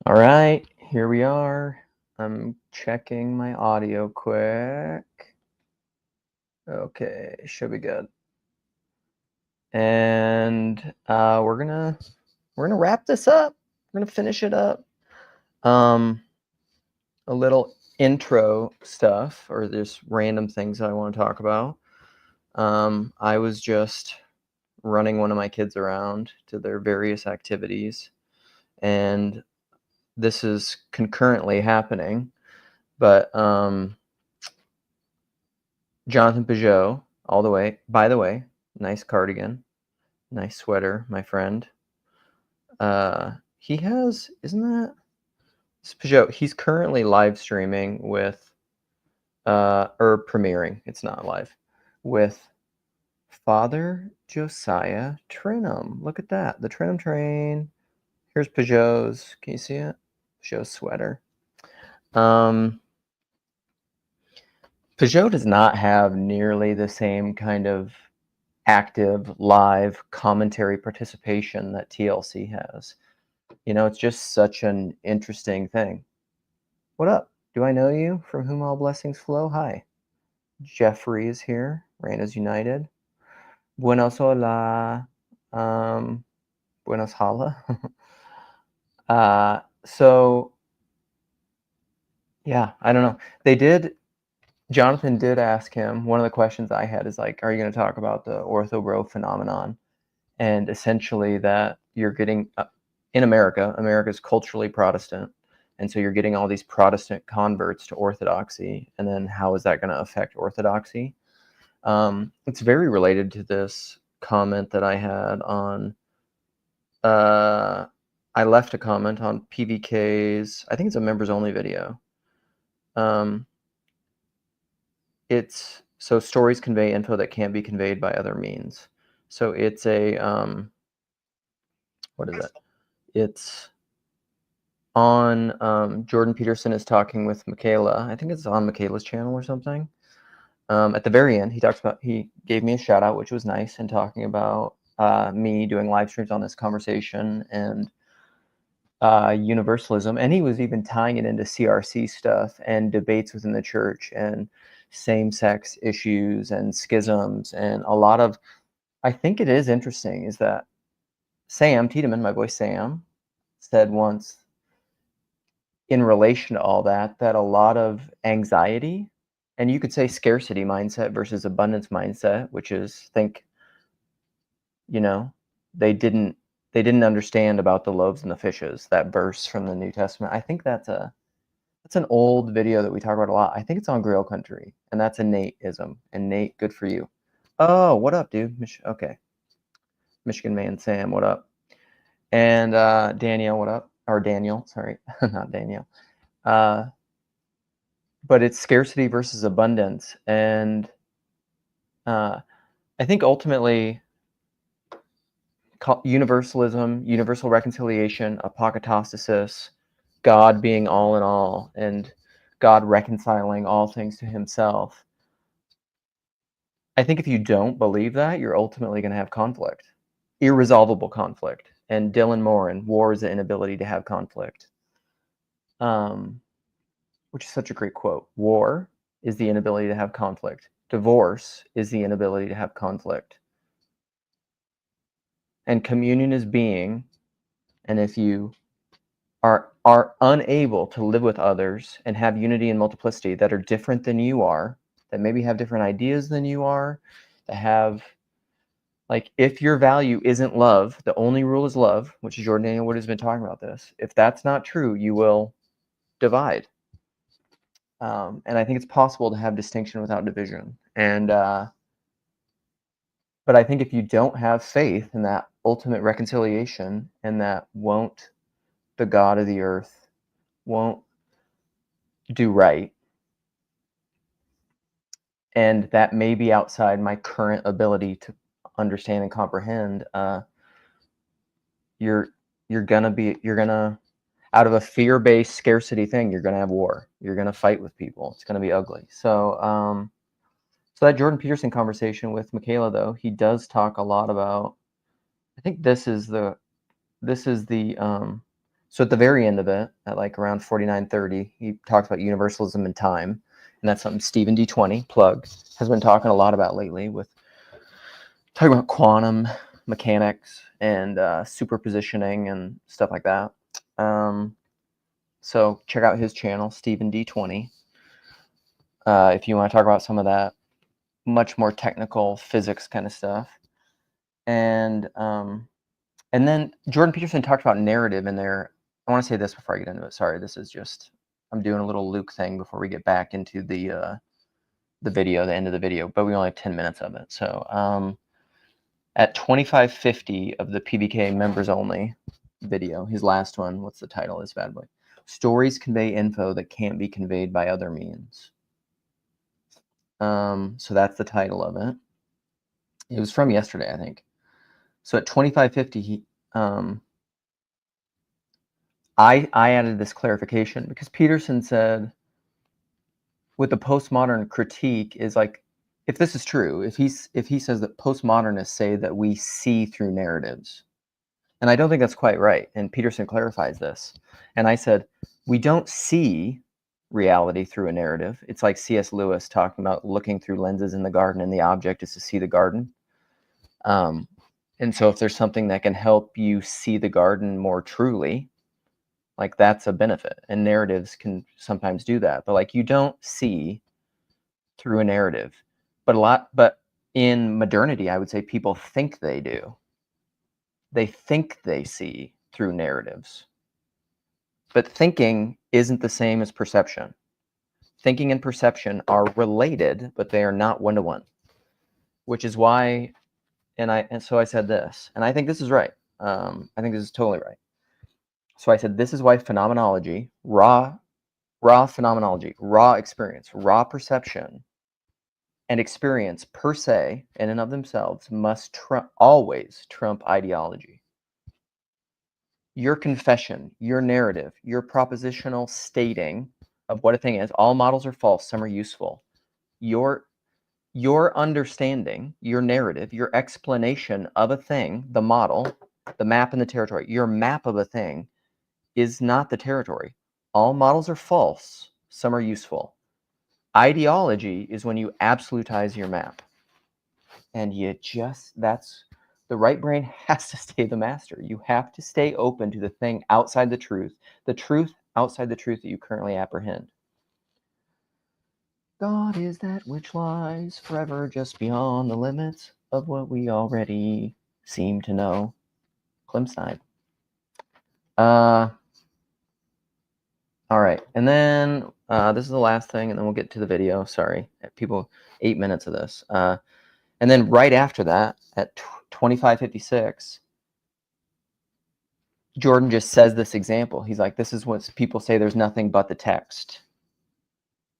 All right, here we are. I'm checking my audio quick. Okay, should be good. And we're gonna wrap this up. We're gonna finish it up. A little intro stuff, or just random things that I want to talk about. I was just running one of my kids around to their various activities, and this is concurrently happening. But Jonathan Peugeot, all the way. By the way, nice cardigan, nice sweater, my friend. He has, isn't that it's Peugeot? He's currently live streaming with, or premiering. It's not live, with Father Josiah Trinum. Look at that, the Trinum train. Here's Peugeot's. Can you see it? Peugeot's sweater. Peugeot does not have nearly the same kind of active live commentary participation that TLC has. It's just such an interesting thing. What up? Do I know you? From whom all blessings flow? Hi. Jeffrey is here. Reina's United. Buenos hola. Buenos hala. So, yeah, I don't know. Jonathan did ask him, one of the questions I had is like, are you going to talk about the ortho-bro phenomenon? And essentially that you're getting, in America's culturally Protestant. And so you're getting all these Protestant converts to Orthodoxy. And then how is that going to affect Orthodoxy? It's very related to this comment that I had on, I left a comment on PVK's, I think it's a members only video. It's so stories convey info that can't be conveyed by other means. So it's a, what is it? It's on, Jordan Peterson is talking with Michaela. I think it's on Michaela's channel or something. At the very end, he gave me a shout out, which was nice, and talking about me doing live streams on this conversation and Universalism. And he was even tying it into CRC stuff and debates within the church and same-sex issues and schisms. And a lot of, I think it is interesting, is that Sam Tiedemann, my boy Sam, said once in relation to all that a lot of anxiety, and you could say scarcity mindset versus abundance mindset, which is they didn't understand about the loaves and the fishes, that verse from the New Testament. I think that's an old video that we talk about a lot. I think it's on Grill Country, and that's a Nate-ism. And Nate, good for you. Oh, what up, dude? Okay. Michigan man Sam, what up? And Danielle, what up? Or Daniel, sorry, not Danielle. But it's scarcity versus abundance. And I think ultimately universalism, universal reconciliation, apokatastasis, God being all in all, and God reconciling all things to himself. I think if you don't believe that, you're ultimately going to have conflict, irresolvable conflict. And Dylan Moran, war is the inability to have conflict, which is such a great quote. War is the inability to have conflict. Divorce is the inability to have conflict. And communion is being, and if you are unable to live with others and have unity and multiplicity that are different than you are, that maybe have different ideas than you are, that have, like, if your value isn't love, the only rule is love, which is Jordan Daniel Wood has been talking about this. If that's not true, you will divide. And I think it's possible to have distinction without division. And but I think if you don't have faith in that ultimate reconciliation, and that the God of the earth won't do right, and that may be outside my current ability to understand and comprehend, you're gonna, out of a fear-based scarcity thing, you're gonna have war. You're gonna fight with people. It's gonna be ugly. So that Jordan Peterson conversation with Michaela, though, he does talk a lot about, I think this is the So at the very end of it, at like around 49:30, he talks about universalism and time, and that's something Stephen D20 plug has been talking a lot about lately, with talking about quantum mechanics and superpositioning and stuff like that. So check out his channel, Stephen D20, if you want to talk about some of that much more technical physics kind of stuff. And then Jordan Peterson talked about narrative in there. I want to say this before I get into it. Sorry, this is just, I'm doing a little Luke thing before we get back into the video, the end of the video, but we only have 10 minutes of it. So at 2550 of the PBK members only video, his last one, what's the title of this bad boy? Stories convey info that can't be conveyed by other means. So that's the title of it. It was from yesterday, I think. So at 2550, I added this clarification because Peterson said, with the postmodern critique, is like, if this is true, if he says that postmodernists say that we see through narratives, and I don't think that's quite right, and Peterson clarifies this, and I said, we don't see reality through a narrative. It's like C.S. Lewis talking about looking through lenses in the garden, and the object is to see the garden. And so if there's something that can help you see the garden more truly, like, that's a benefit, and narratives can sometimes do that. But like, you don't see through a narrative, but in modernity, I would say people think they do. They think they see through narratives, but thinking isn't the same as perception. Thinking and perception are related, but they are not one-to-one, which is why, and so I said this, and I think this is right. I think this is totally right. So I said, this is why phenomenology, raw phenomenology, raw experience, raw perception, and experience per se, in and of themselves, must always trump ideology. Your confession, your narrative, your propositional stating of what a thing is, all models are false, some are useful. Your understanding, your narrative, your explanation of a thing, the model, the map and the territory, your map of a thing is not the territory. All models are false, some are useful. Ideology is when you absolutize your map. And that's, the right brain has to stay the master. You have to stay open to the thing outside the truth outside the truth that you currently apprehend. God is that which lies forever just beyond the limits of what we already seem to know. Clemside. All right, and then this is the last thing, and then we'll get to the video. Sorry, people, 8 minutes of this. And then right after that, at 2556, Jordan just says this example. He's like, this is what people say, there's nothing but the text.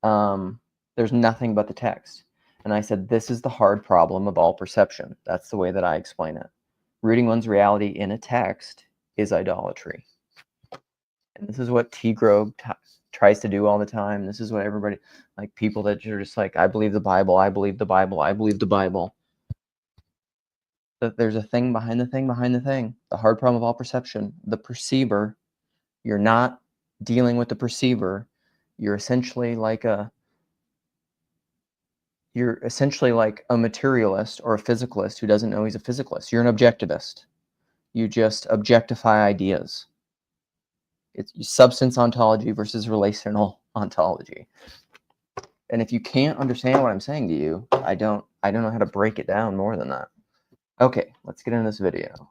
There's nothing but the text. And I said, this is the hard problem of all perception. That's the way that I explain it. Rooting one's reality in a text is idolatry. And this is what T. Grove tries to do all the time. This is what everybody, like, people that are just like, I believe the Bible, I believe the Bible, I believe the Bible. That there's a thing behind the thing behind the thing. The hard problem of all perception. The perceiver. You're not dealing with the perceiver. You're essentially like a materialist or a physicalist who doesn't know he's a physicalist. You're an objectivist. You just objectify ideas. It's substance ontology versus relational ontology. And if you can't understand what I'm saying to you, I don't know how to break it down more than that. Okay, let's get into this video.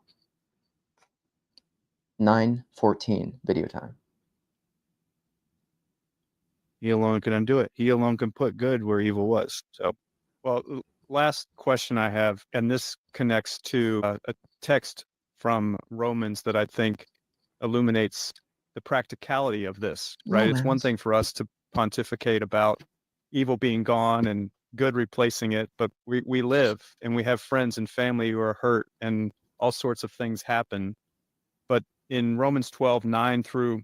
9:14 video time. He alone can undo it. He alone can put good where evil was. So, well, last question I have, and this connects to a text from Romans that I think illuminates the practicality of this, right? Romans. It's one thing for us to pontificate about evil being gone and good replacing it, but we live and we have friends and family who are hurt and all sorts of things happen. But in Romans 12:9 through,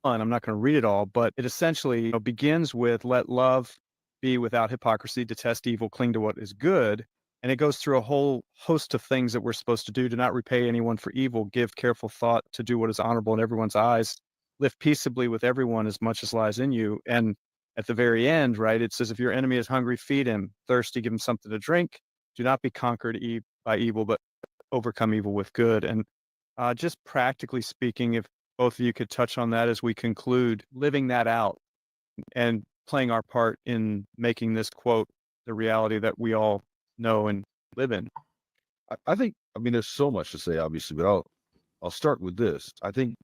and I'm not going to read it all, but it essentially begins with, let love be without hypocrisy, detest evil, cling to what is good. And it goes through a whole host of things that we're supposed to do: to not repay anyone for evil, give careful thought to do what is honorable in everyone's eyes, live peaceably with everyone as much as lies in you. And at the very end, right, it says, if your enemy is hungry, feed him; thirsty, give him something to drink. Do not be conquered by evil, but overcome evil with good. And just practically speaking, if both of you could touch on that as we conclude, living that out and playing our part in making this quote the reality that we all know and live in. I think, I mean, there's so much to say, obviously, but I'll start with this. I think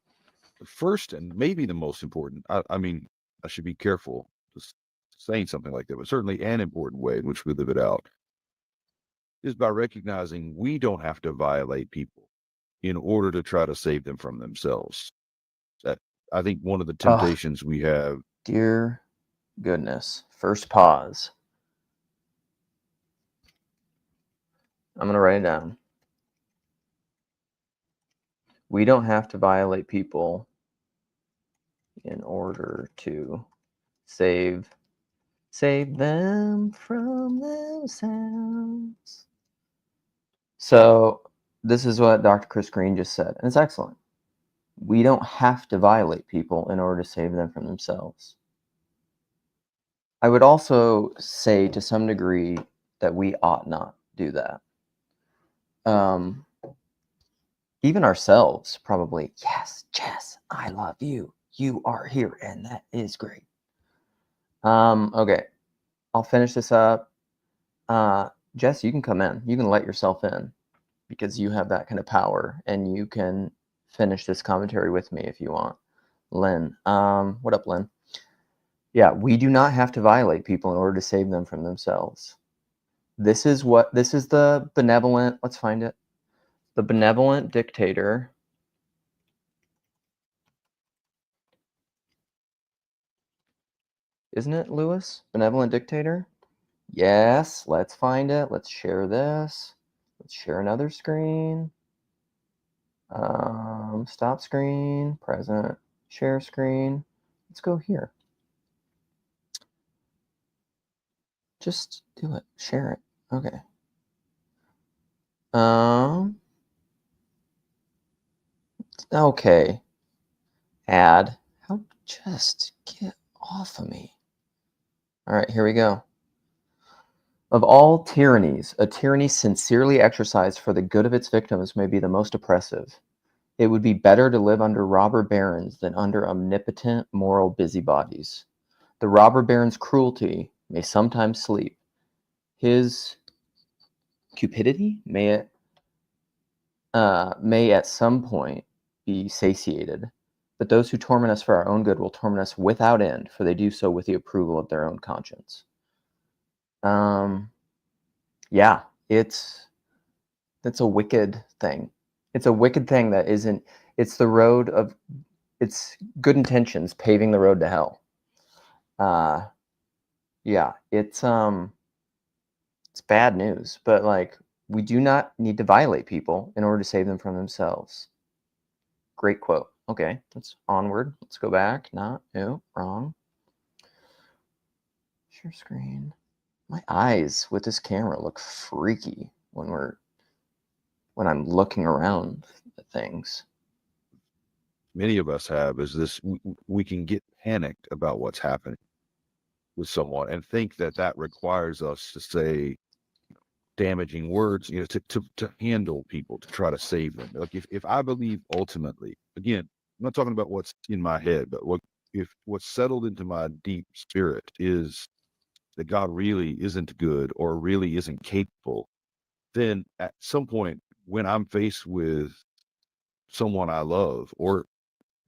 the first and maybe the most important, I mean, I should be careful just saying something like that, but certainly an important way in which we live it out is by recognizing we don't have to violate people in order to try to save them from themselves. That, I think, one of the temptations we have. Dear goodness. First pause. I'm going to write it down. We don't have to violate people in order to save them from themselves. So this is what Dr. Chris Green just said, and it's excellent. We don't have to violate people in order to save them from themselves. I would also say to some degree that we ought not do that. Even ourselves probably, yes, Jess, I love you. You are here, and that is great. Okay, I'll finish this up. Jess, you can come in. You can let yourself in because you have that kind of power, and you can finish this commentary with me if you want. Lynn, what up, Lynn? Yeah, we do not have to violate people in order to save them from themselves. This is the benevolent, let's find it. The benevolent dictator. Isn't it, Lewis? Benevolent dictator? Yes, let's find it. Let's share this. Let's share another screen. Stop screen, present, share screen. Let's go here. Just do it. Share it. Okay. Okay. Add. How? Just get off of me. All right, here we go. Of all tyrannies, a tyranny sincerely exercised for the good of its victims may be the most oppressive. It would be better to live under robber barons than under omnipotent moral busybodies. The robber baron's cruelty may sometimes sleep. His cupidity may at some point be satiated. But those who torment us for our own good will torment us without end, for they do so with the approval of their own conscience. Yeah, it's a wicked thing. It's a wicked thing that isn't. It's the road of. It's good intentions paving the road to hell. Yeah, it's bad news, but like we do not need to violate people in order to save them from themselves. Great quote. Okay, let's onward. Let's go back. No, wrong. Share screen. My eyes with this camera look freaky when I'm looking around at things. Many of us have is this: we can get panicked about what's happening with someone and think that requires us to say damaging words, to handle people, to try to save them. Like if I believe ultimately, again, I'm not talking about what's in my head, but what's settled into my deep spirit is that God really isn't good or really isn't capable, then at some point when I'm faced with someone I love or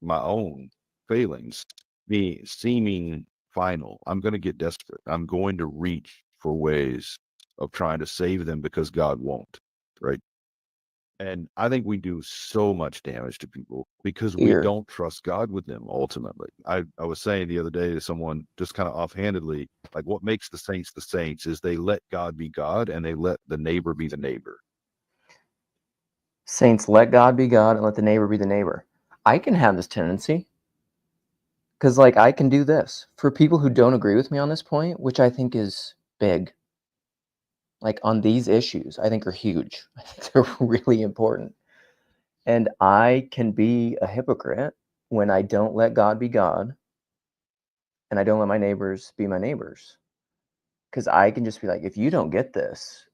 my own failings, me seeming final, I'm going to get desperate. I'm going to reach for ways of trying to save them because God won't, right? And I think we do so much damage to people because we don't trust God with them ultimately. I was saying the other day to someone just kind of offhandedly, like what makes the saints is they let God be God and they let the neighbor be the neighbor. Saints, let God be God and let the neighbor be the neighbor. I can have this tendency because like I can do this for people who don't agree with me on this point, which I think is big. like on these issues, I think are huge. I think they're really important. And I can be a hypocrite when I don't let God be God and I don't let my neighbors be my neighbors. Because I can just be like, if you don't get this,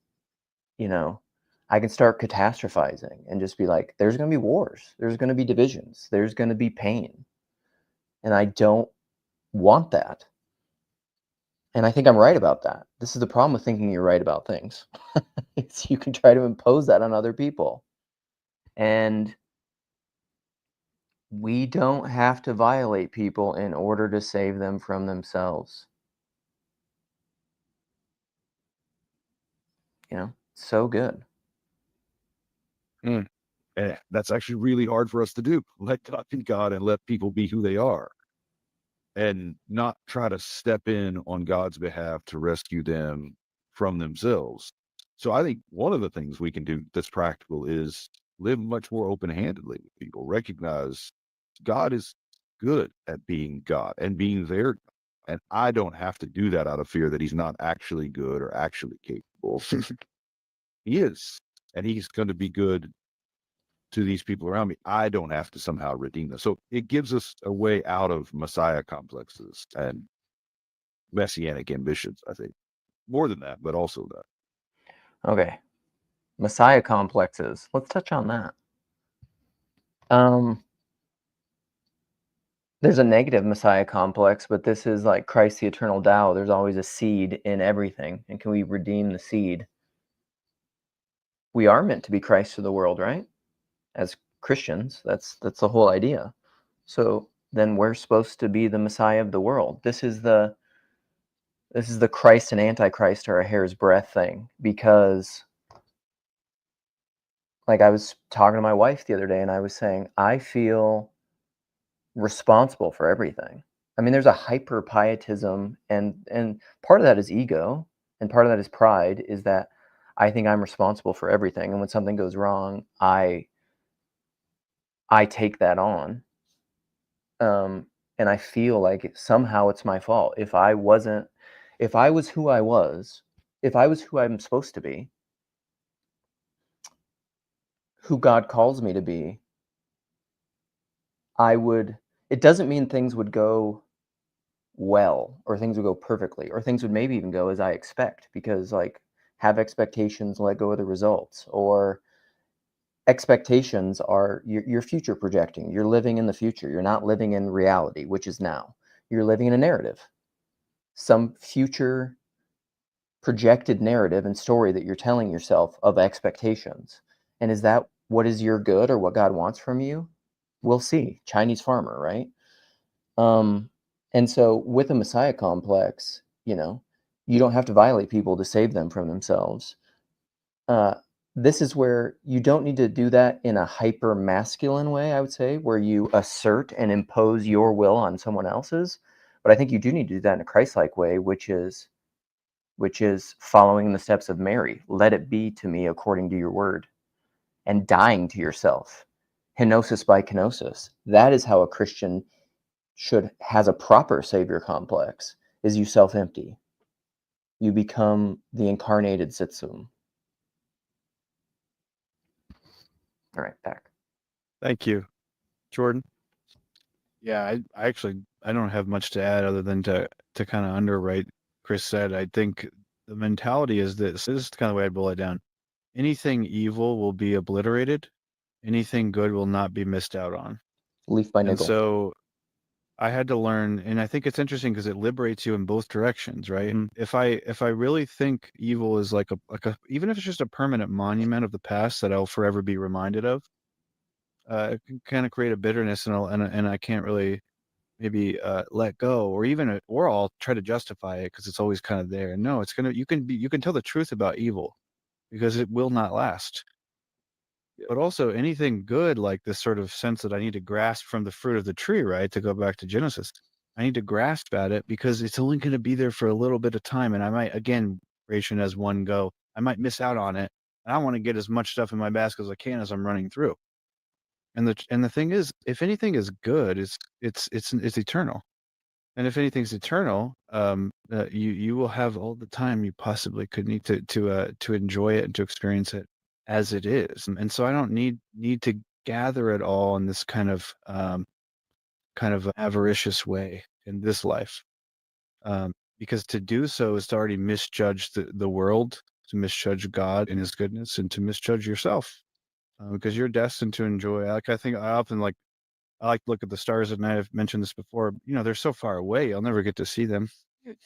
you know, I can start catastrophizing and just be like, there's going to be wars, there's going to be divisions, there's going to be pain. And I don't want that. And I think I'm right about that. This is the problem with thinking you're right about things. It's you can try to impose that on other people. And we don't have to violate people in order to save them from themselves. You know, so good. And that's actually really hard for us to do. Let God be God and let people be who they are, and not try to step in on God's behalf to rescue them from themselves. So I think one of the things we can do that's practical is live much more open-handedly with people. Recognize God is good at being God and being their God. And I don't have to do that out of fear that he's not actually good or actually capable. He is. And he's going to be good to these people around me. I don't have to somehow redeem them. So it gives us a way out of Messiah complexes and messianic ambitions, I think. More than that, but also that. Okay. Messiah complexes. Let's touch on that. There's a negative Messiah complex, but this is like Christ the eternal Tao. There's always a seed in everything. And can we redeem the seed? We are meant to be Christ to the world, right? As Christians, that's the whole idea. So then we're supposed to be the Messiah of the world. This is the Christ and Antichrist are a hair's breadth thing, because like I was talking to my wife the other day and I was saying, I feel responsible for everything. I mean, there's a hyper pietism, and part of that is ego, and part of that is pride, is that I think I'm responsible for everything, and when something goes wrong, I take that on, and I feel like somehow it's my fault. If I was who I was, if I was who I'm supposed to be, who God calls me to be, it doesn't mean things would go well, or things would go perfectly, or things would maybe even go as I expect, because like have expectations, let go of the results, or expectations are you're future projecting. You're living in the future. You're not living in reality, which is now. You're living in a narrative, some future projected narrative and story that you're telling yourself of expectations. And is that what is your good or what God wants from you? We'll see. Chinese farmer, right? And so with a Messiah complex, you don't have to violate people to save them from themselves. This is where you don't need to do that in a hyper masculine way, I would say, where you assert and impose your will on someone else's. But I think you do need to do that in a Christ-like way, which is following the steps of Mary. Let it be to me according to your word, and dying to yourself. Kenosis by kenosis. That is how a Christian has a proper savior complex, is you self-empty. You become the incarnated Sitsum. All right, back. Thank you, Jordan. Yeah, I actually I don't have much to add other than to kind of underwrite Chris said. I think the mentality is this is kind of the way I boil it down. Anything evil will be obliterated. Anything good will not be missed out on. Leaf by And nickel. so I had to learn, and I think it's interesting because it liberates you in both directions, right? If I really think evil is like a even if it's just a permanent monument of the past that I'll forever be reminded of, it can kind of create a bitterness, and I can't really maybe let go, or I'll try to justify it because it's always kind of there. No, you can tell the truth about evil because it will not last. But also anything good, like this sort of sense that I need to grasp from the fruit of the tree, right? To go back to Genesis, I need to grasp at it because it's only going to be there for a little bit of time. And I might, again, creation as one go, I might miss out on it. And I want to get as much stuff in my basket as I can as I'm running through. And the thing is, if anything is good, it's eternal. And if anything's eternal, you will have all the time you possibly could need to enjoy it and to experience it as it is. And so I don't need to gather it all in this kind of avaricious way in this life, because to do so is to already misjudge the world, to misjudge God and His goodness, and to misjudge yourself, because you're destined to enjoy. Like I think I often I like to look at the stars at night. I've mentioned this before. They're so far away, I'll never get to see them.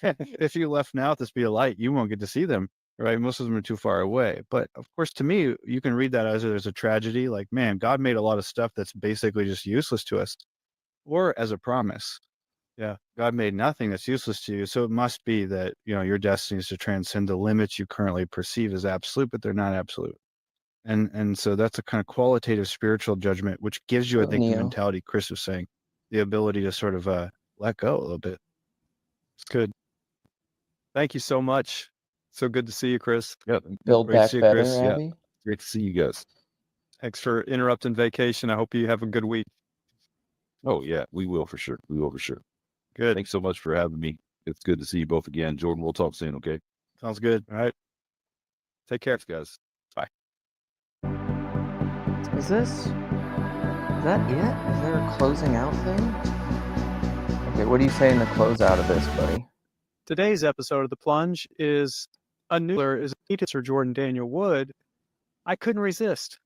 If you left now at the speed of light, you won't get to see them, right? Most of them are too far away. But of course, to me, you can read that as there's a tragedy. Like, man, God made a lot of stuff that's basically just useless to us, or as a promise. Yeah, God made nothing that's useless to you. So it must be that, your destiny is to transcend the limits you currently perceive as absolute, but they're not absolute. And so that's a kind of qualitative spiritual judgment, which gives you, I think, the Neo. mentality Chris was saying, the ability to sort of let go a little bit. It's good. Thank you so much. So good to see you, Chris. Yeah, Build Great to back see you, better, Chris. Yeah. Abby. great to see you guys. Thanks for interrupting vacation. I hope you have a good week. Oh yeah, we will for sure. We will for sure. Good. Thanks so much for having me. It's good to see you both again. Jordan, we'll talk soon, okay? Sounds good. All right. Take care. Thanks, guys. Is that it? Is there a closing out thing? Okay, what do you say in the closeout of this, buddy? Today's episode of The Plunge is a Sir Jordan Daniel Wood. I couldn't resist.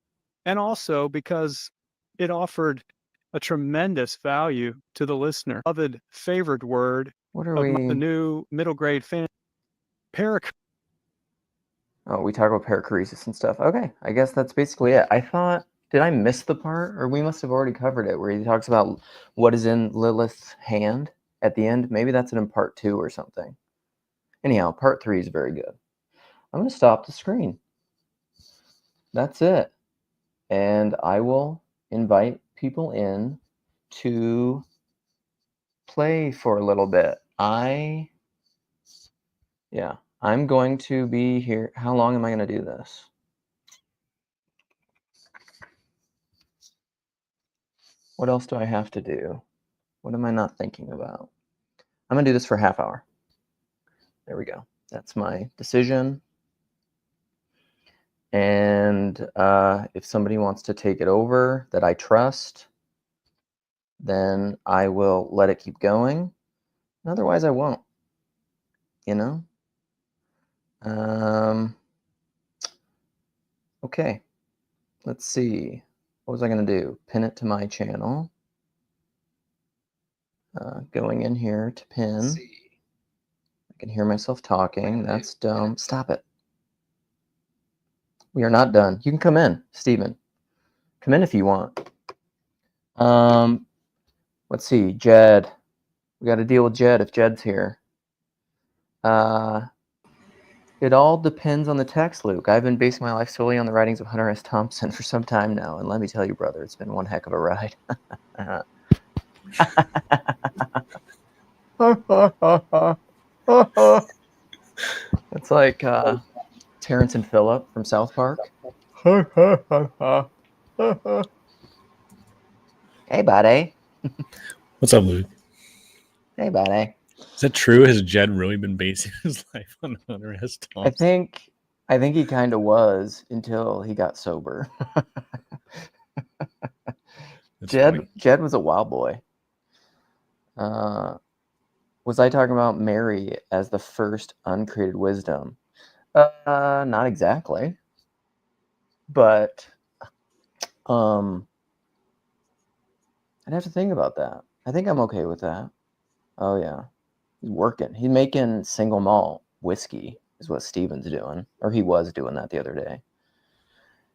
And also because it offered a tremendous value to the listener. Beloved favorite word What are of we? the new middle grade fan. Oh, we talk about perichoresis and stuff. Okay, I guess that's basically it. I thought, did I miss the part? Or we must have already covered it, where he talks about what is in Lilith's hand at the end. Maybe that's in part 2 or something. Anyhow, part 3 is very good. I'm going to stop the screen. That's it. And I will invite people in to play for a little bit. I'm going to be here. How long am I going to do this? What else do I have to do? What am I not thinking about? I'm going to do this for a half hour. There we go. That's my decision. And if somebody wants to take it over that I trust, then I will let it keep going. Otherwise, I won't. Okay. Let's see. What was I going to do? Pin it to my channel. Going in here to pin. I can hear myself talking. That's dumb. Stop it. We are not done. You can come in, Steven. Come in if you want. Let's see. Jed. We got to deal with Jed if Jed's here. It all depends on the text, Luke. I've been basing my life solely on the writings of Hunter S. Thompson for some time now, and let me tell you, brother, it's been one heck of a ride. It's like Terrence and Phillip from South Park. Hey, buddy. What's up, Luke? Hey, buddy. Is that true? Has Jed really been basing his life on Hunter S. Thompson? I think he kind of was until he got sober. Jed was a wild boy. Was I talking about Mary as the first uncreated wisdom? Not exactly. But I'd have to think about that. I think I'm okay with that. Oh yeah. He's working. He's making single malt whiskey is what Steven's doing. Or he was doing that the other day.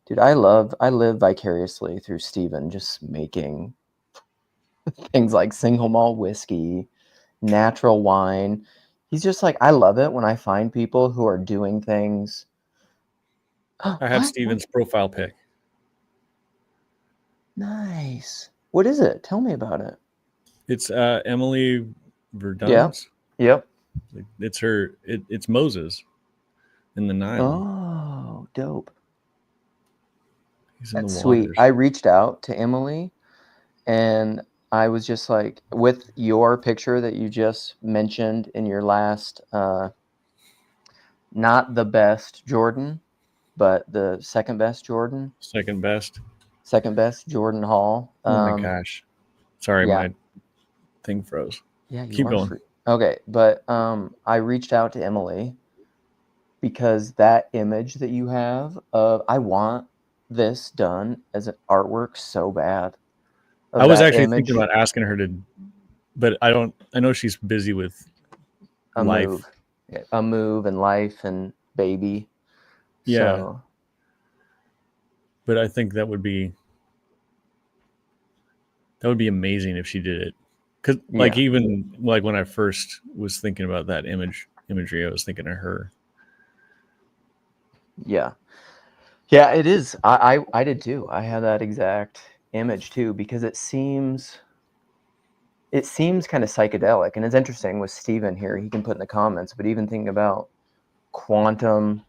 Dude, I live vicariously through Steven just making things like single malt whiskey, natural wine. He's just like, I love it when I find people who are doing things. I have Steven's profile pic. Nice. What is it? Tell me about it. It's Emily Verdun's. Yep. It's her. It's Moses in the Nile. Oh, dope. He's in That's the sweet. waters. I reached out to Emily, and I was just like, with your picture that you just mentioned in your last, not the best Jordan, but the second best Jordan, Second best. second best Jordan Hall. Oh my gosh. Sorry, yeah. my thing froze. Yeah, you Keep are going. free. Okay, but I reached out to Emily because that image that you have of, I want this done as an artwork so bad. Of I was that actually image, thinking about asking her to, but I know she's busy with a life. move, a move, and life and baby. Yeah. So, But I think that would be amazing if she did it. Cause like yeah. even like when I first was thinking about that imagery, I was thinking of her. Yeah. Yeah, it is. I did too. I had that exact image too, because it seems kind of psychedelic. And it's interesting with Steven here, he can put in the comments, but even thinking about quantum,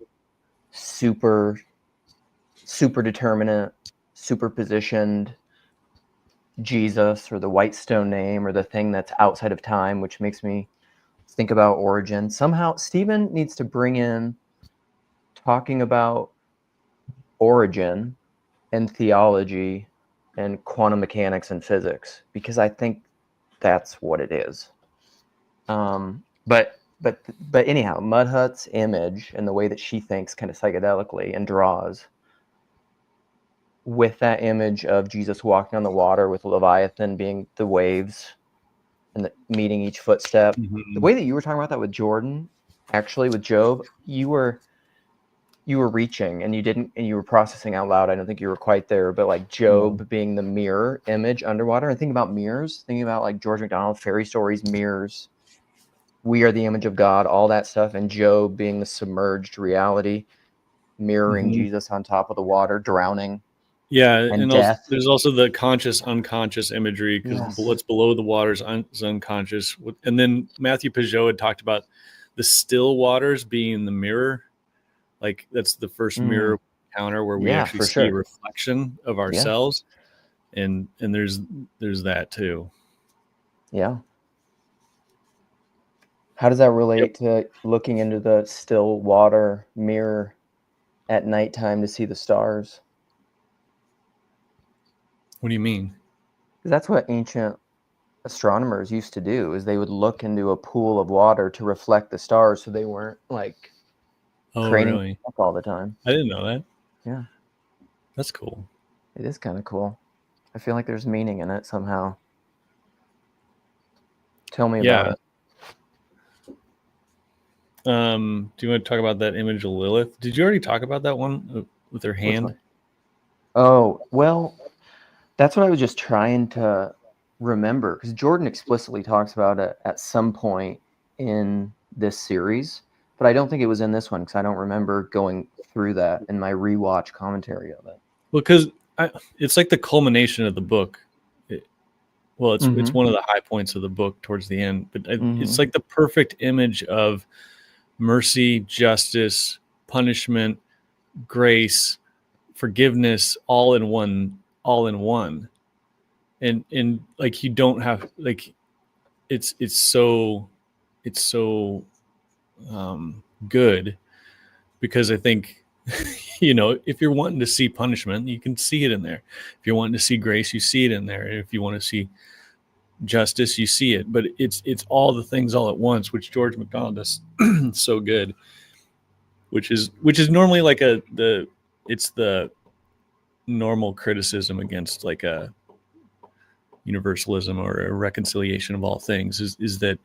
super determinate, superpositioned Jesus, or the white stone name, or the thing that's outside of time, which makes me think about origin. Somehow Steven needs to bring in talking about origin and theology and quantum mechanics and physics, because I think that's what it is. But anyhow, Mudhut's image and the way that she thinks kind of psychedelically and draws, with that image of Jesus walking on the water with Leviathan being the waves and meeting each footstep. The way that you were talking about that with Jordan, actually with Job, you were reaching and you were processing out loud. I don't think you were quite there, but like Job being the mirror image underwater, and thinking about mirrors, thinking about like George MacDonald, fairy stories, mirrors, we are the image of God, all that stuff, and Job being the submerged reality, mirroring Jesus on top of the water, drowning. Yeah, and also, death. there's also the conscious, unconscious imagery, because Yes. what's below the water is unconscious. And then Matthew Peugeot had talked about the still waters being the mirror. Like that's the first mirror encounter where we Yeah, actually for see a sure. reflection of ourselves. And there's that too. Yeah. How does that relate to looking into the still water mirror at nighttime to see the stars? What do you mean? 'Cause that's what ancient astronomers used to do, is they would look into a pool of water to reflect the stars, so they weren't like craning really? up all the time. I didn't know that. Yeah. That's cool. It is kind of cool. I feel like there's meaning in it somehow. Tell me about it. Do you want to talk about that image of Lilith? Did you already talk about that one with her hand? Oh, well, that's what I was just trying to remember, because Jordan explicitly talks about it at some point in this series, but I don't think it was in this one, because I don't remember going through that in my rewatch commentary of it. Well, because it's like the culmination of the book. It's one of the high points of the book towards the end, but it's like the perfect image of mercy, justice, punishment, grace, forgiveness, all in one. And like you don't have like it's so good, because I think if you're wanting to see punishment, you can see it in there. If you're wanting to see grace, you see it in there. And if you want to see justice, you see it. But it's all the things all at once, which George MacDonald does so good. Which is normally like it's the normal criticism against like a universalism or a reconciliation of all things is that,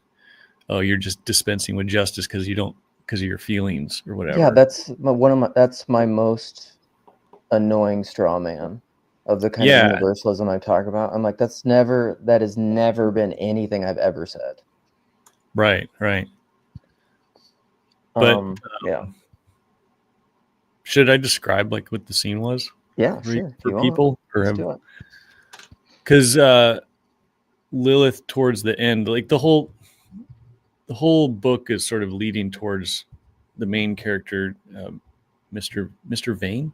oh, you're just dispensing with justice because of your feelings or whatever. Yeah, that's my most annoying straw man of the kind of universalism I talk about. I'm like, that has never been anything I've ever said. Right. But yeah. Should I describe like what the scene was? Yeah, sure. For people, let's do it. Because Lilith towards the end, like the whole book is sort of leading towards the main character, Mr. Vane.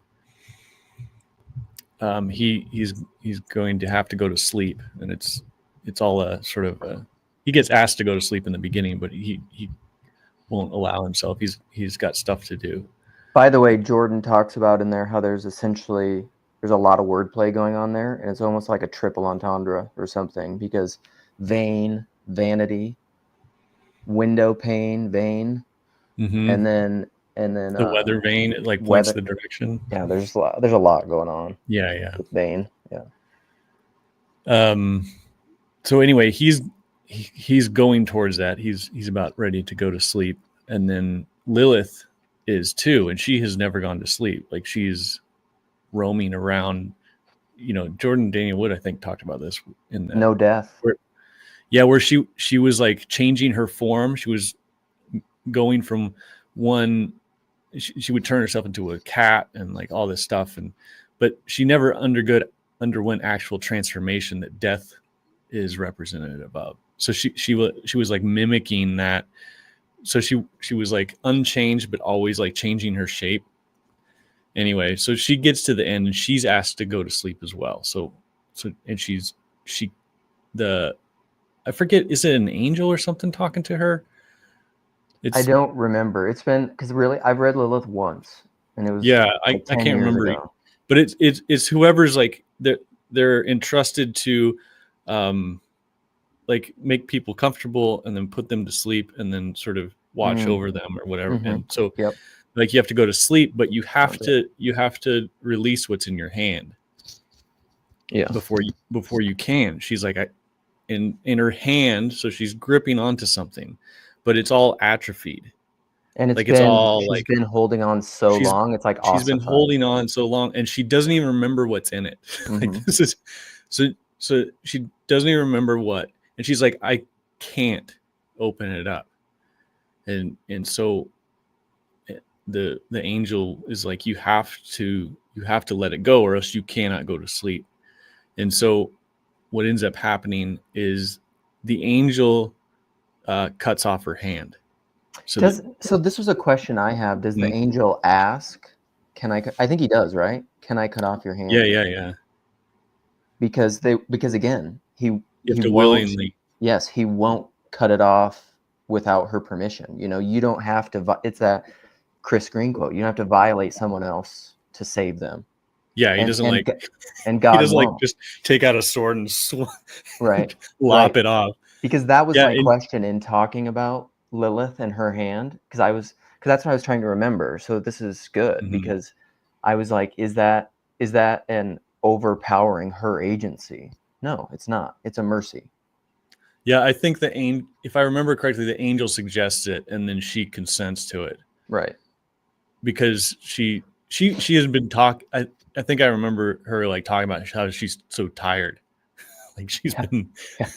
He's going to have to go to sleep, and it's it's all a sort of he gets asked to go to sleep in the beginning, but he won't allow himself. He's got stuff to do. By the way, Jordan talks about in there how there's a lot of wordplay going on there, and it's almost like a triple entendre or something, because vain, vanity, window pane, vain, Mm-hmm. and then The weather vane, it like points weather- the direction. yeah, there's a lot going on Yeah. with vain. Yeah. So anyway, he's going towards that. He's about ready to go to sleep, and then Lilith is too, and she has never gone to sleep. Like, she's roaming around. You know, Jordan Daniel Wood, I think, talked about this in the No death. where she was like changing her form. She was going from one. She would turn herself into a cat and like all this stuff, but she never underwent actual transformation that death is representative of. So she was like mimicking that. So she was like unchanged, but always like changing her shape. Anyway, so she gets to the end and she's asked to go to sleep as well. So and I forget, is it an angel or something talking to her? I don't remember. It's been, because really I've read Lilith once, and it was I 10 can't years remember. ago. But it's whoever's like they're entrusted to like make people comfortable and then put them to sleep and then sort of watch over them or whatever. Mhm. And so Yep. like you have to go to sleep, but you have to release what's in your hand Yeah. before you can. She's like in her hand, so she's gripping onto something, but it's all atrophied. And she's been holding on so long. It's like she's been ossified. holding on so long, and she doesn't even remember what's in it. Like, Mhm. this is so she doesn't even remember what, and she's like, I can't open it up, and so the angel is like, you have to let it go, or else you cannot go to sleep. And so what ends up happening is the angel cuts off her hand. So this was a question I have. Does the Mhm. angel ask, I think he does, right? Can I cut off your hand? yeah. Because again, You have to won't, willingly. yes, he won't cut it off without her permission. You know, you don't have to, it's that Chris Green quote. You don't have to violate someone else to save them. Yeah, he And- doesn't and like. G- And God He doesn't like won't. just take out a sword and Right. lop it off. Because that was Yeah, my question in talking about Lilith and her hand. Because that's what I was trying to remember. So this is good, Mhm. because I was like, is that an overpowering her agency? No, it's not. It's a mercy. Yeah, I think if I remember correctly, the angel suggests it, and then she consents to it Right. because she has been talking. I think I remember her like talking about how she's so tired. Like she's been. Yeah.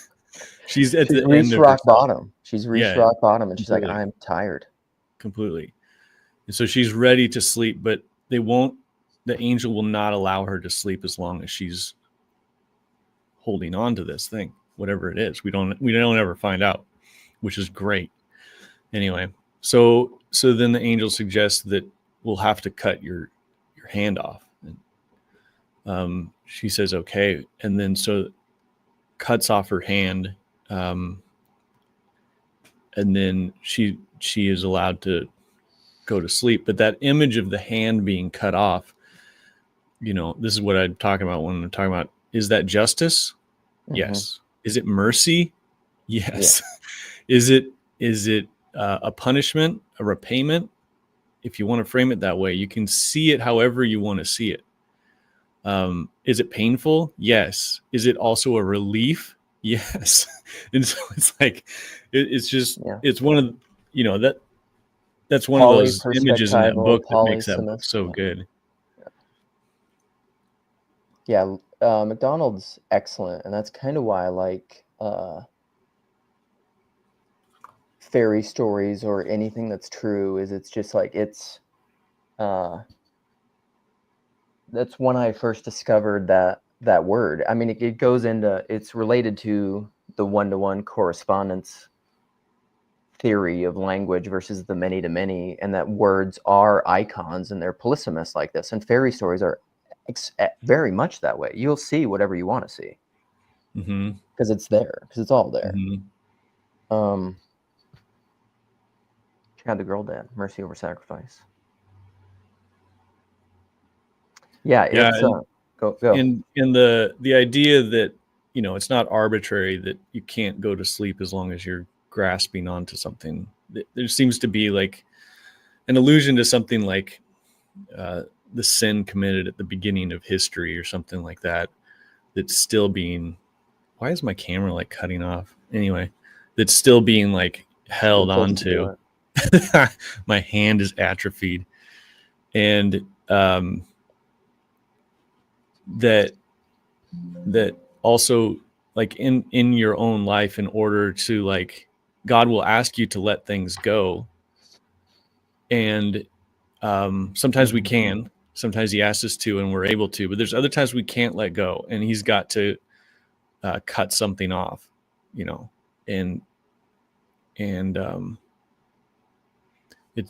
She's at the reached end of rock herself. bottom. She's reached Yeah, rock bottom, and she's like, completely. I'm tired. Completely. And so she's ready to sleep, but the angel will not allow her to sleep as long as she's holding on to this thing, whatever it is. We don't ever find out, which is great. Anyway, so then the angel suggests that we'll have to cut your hand off. And, she says, okay. And then so cuts off her hand. And then she is allowed to go to sleep. But that image of the hand being cut off, you know, this is what I'm talking about when I'm talking about, is that justice? Mhm. Yes. Is it mercy? Yes. Yeah. Is it a punishment, a repayment? If you want to frame it that way, you can see it however you want to see it. Is it painful? Yes. Is it also a relief? Yes. And so it's like, it's just, it's one of, you know, that's one of those images in that book that makes that book so good. Yeah. MacDonald's excellent. And that's kind of why I like fairy stories or anything that's true, is it's just like, that's when I first discovered that word. I mean, it goes into, it's related to the one-to-one correspondence theory of language versus the many-to-many, and that words are icons and they're polysemous like this. And fairy stories are very much that way. You'll see whatever you want to see. Mm-hmm. because it's there, because it's all there. Mm-hmm. She had the girl dead. Mercy over sacrifice. Yeah, Yeah, it's and, go. and the idea that, you know, it's not arbitrary that you can't go to sleep as long as you're grasping onto something. There seems to be like an allusion to something like the sin committed at the beginning of history or something like that, that's still being, why is my camera like cutting off? Anyway, that's still being like held You're supposed to do onto. it. My hand is atrophied. And that also, like in your own life, in order to, like, God will ask you to let things go. And sometimes we can, sometimes he asks us to and we're able to, but there's other times we can't let go, and he's got to cut something off, you know. And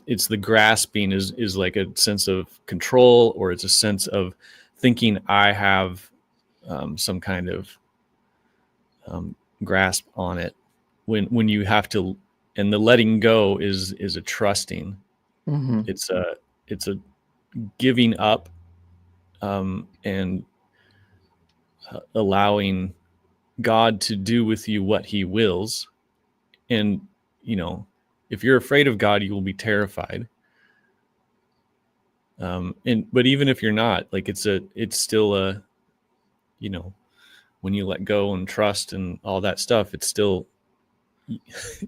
it's the grasping is like a sense of control, or it's a sense of thinking I have some kind of grasp on it, when you have to. And the letting go is a trusting. Mm-hmm. It's a giving up, and allowing God to do with you what he wills. And, you know, if you're afraid of God, you will be terrified. But even if you're not, like, it's still a, you know, when you let go and trust and all that stuff, it's still,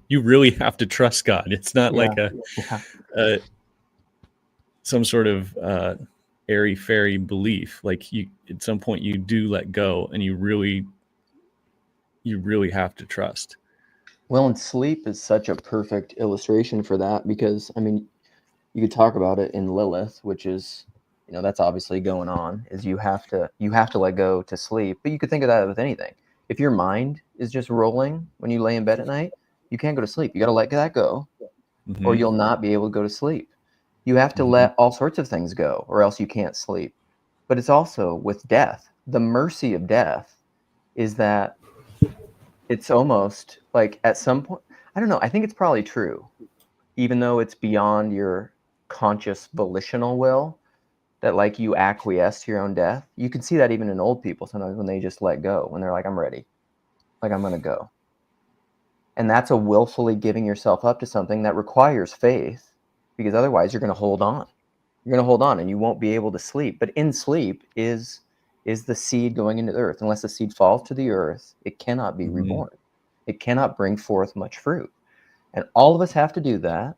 you really have to trust God. It's not like some sort of airy fairy belief. Like, you, at some point you do let go, and you really have to trust. Well, and sleep is such a perfect illustration for that, because I mean, you could talk about it in Lilith, which is, you know, that's obviously going on, is you have to let go to sleep. But you could think of that with anything. If your mind is just rolling when you lay in bed at night, you can't go to sleep. You got to let that go, or you'll not be able to go to sleep. You have to let all sorts of things go, or else you can't sleep. But it's also with death. The mercy of death is that it's almost like at some point, I don't know, I think it's probably true, even though it's beyond your conscious volitional will, that like you acquiesce to your own death. You can see that even in old people sometimes when they just let go, when they're like, I'm ready, like I'm going to go. And that's a willfully giving yourself up to something that requires faith, because otherwise you're going to hold on. You're going to hold on and you won't be able to sleep. But in sleep is the seed going into the earth. Unless the seed falls to the earth, it cannot be reborn. It cannot bring forth much fruit. And all of us have to do that.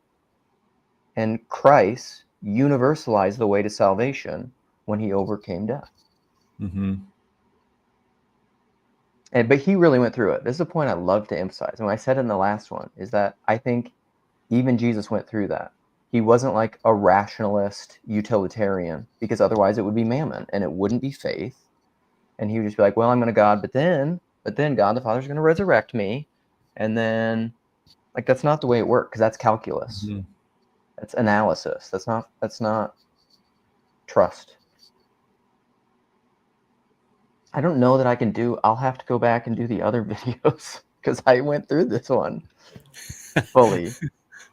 And Christ universalized the way to salvation when he overcame death. But he really went through it. This is a point I love to emphasize. And what I said in the last one is that I think even Jesus went through that. He wasn't like a rationalist utilitarian, because otherwise it would be mammon and it wouldn't be faith. And he would just be like, well, I'm going to God, but then God the Father's going to resurrect me. And then, like, that's not the way it works, because that's calculus. That's analysis. That's not trust. I don't know that I can do. I'll have to go back and do the other videos, because I went through this one fully.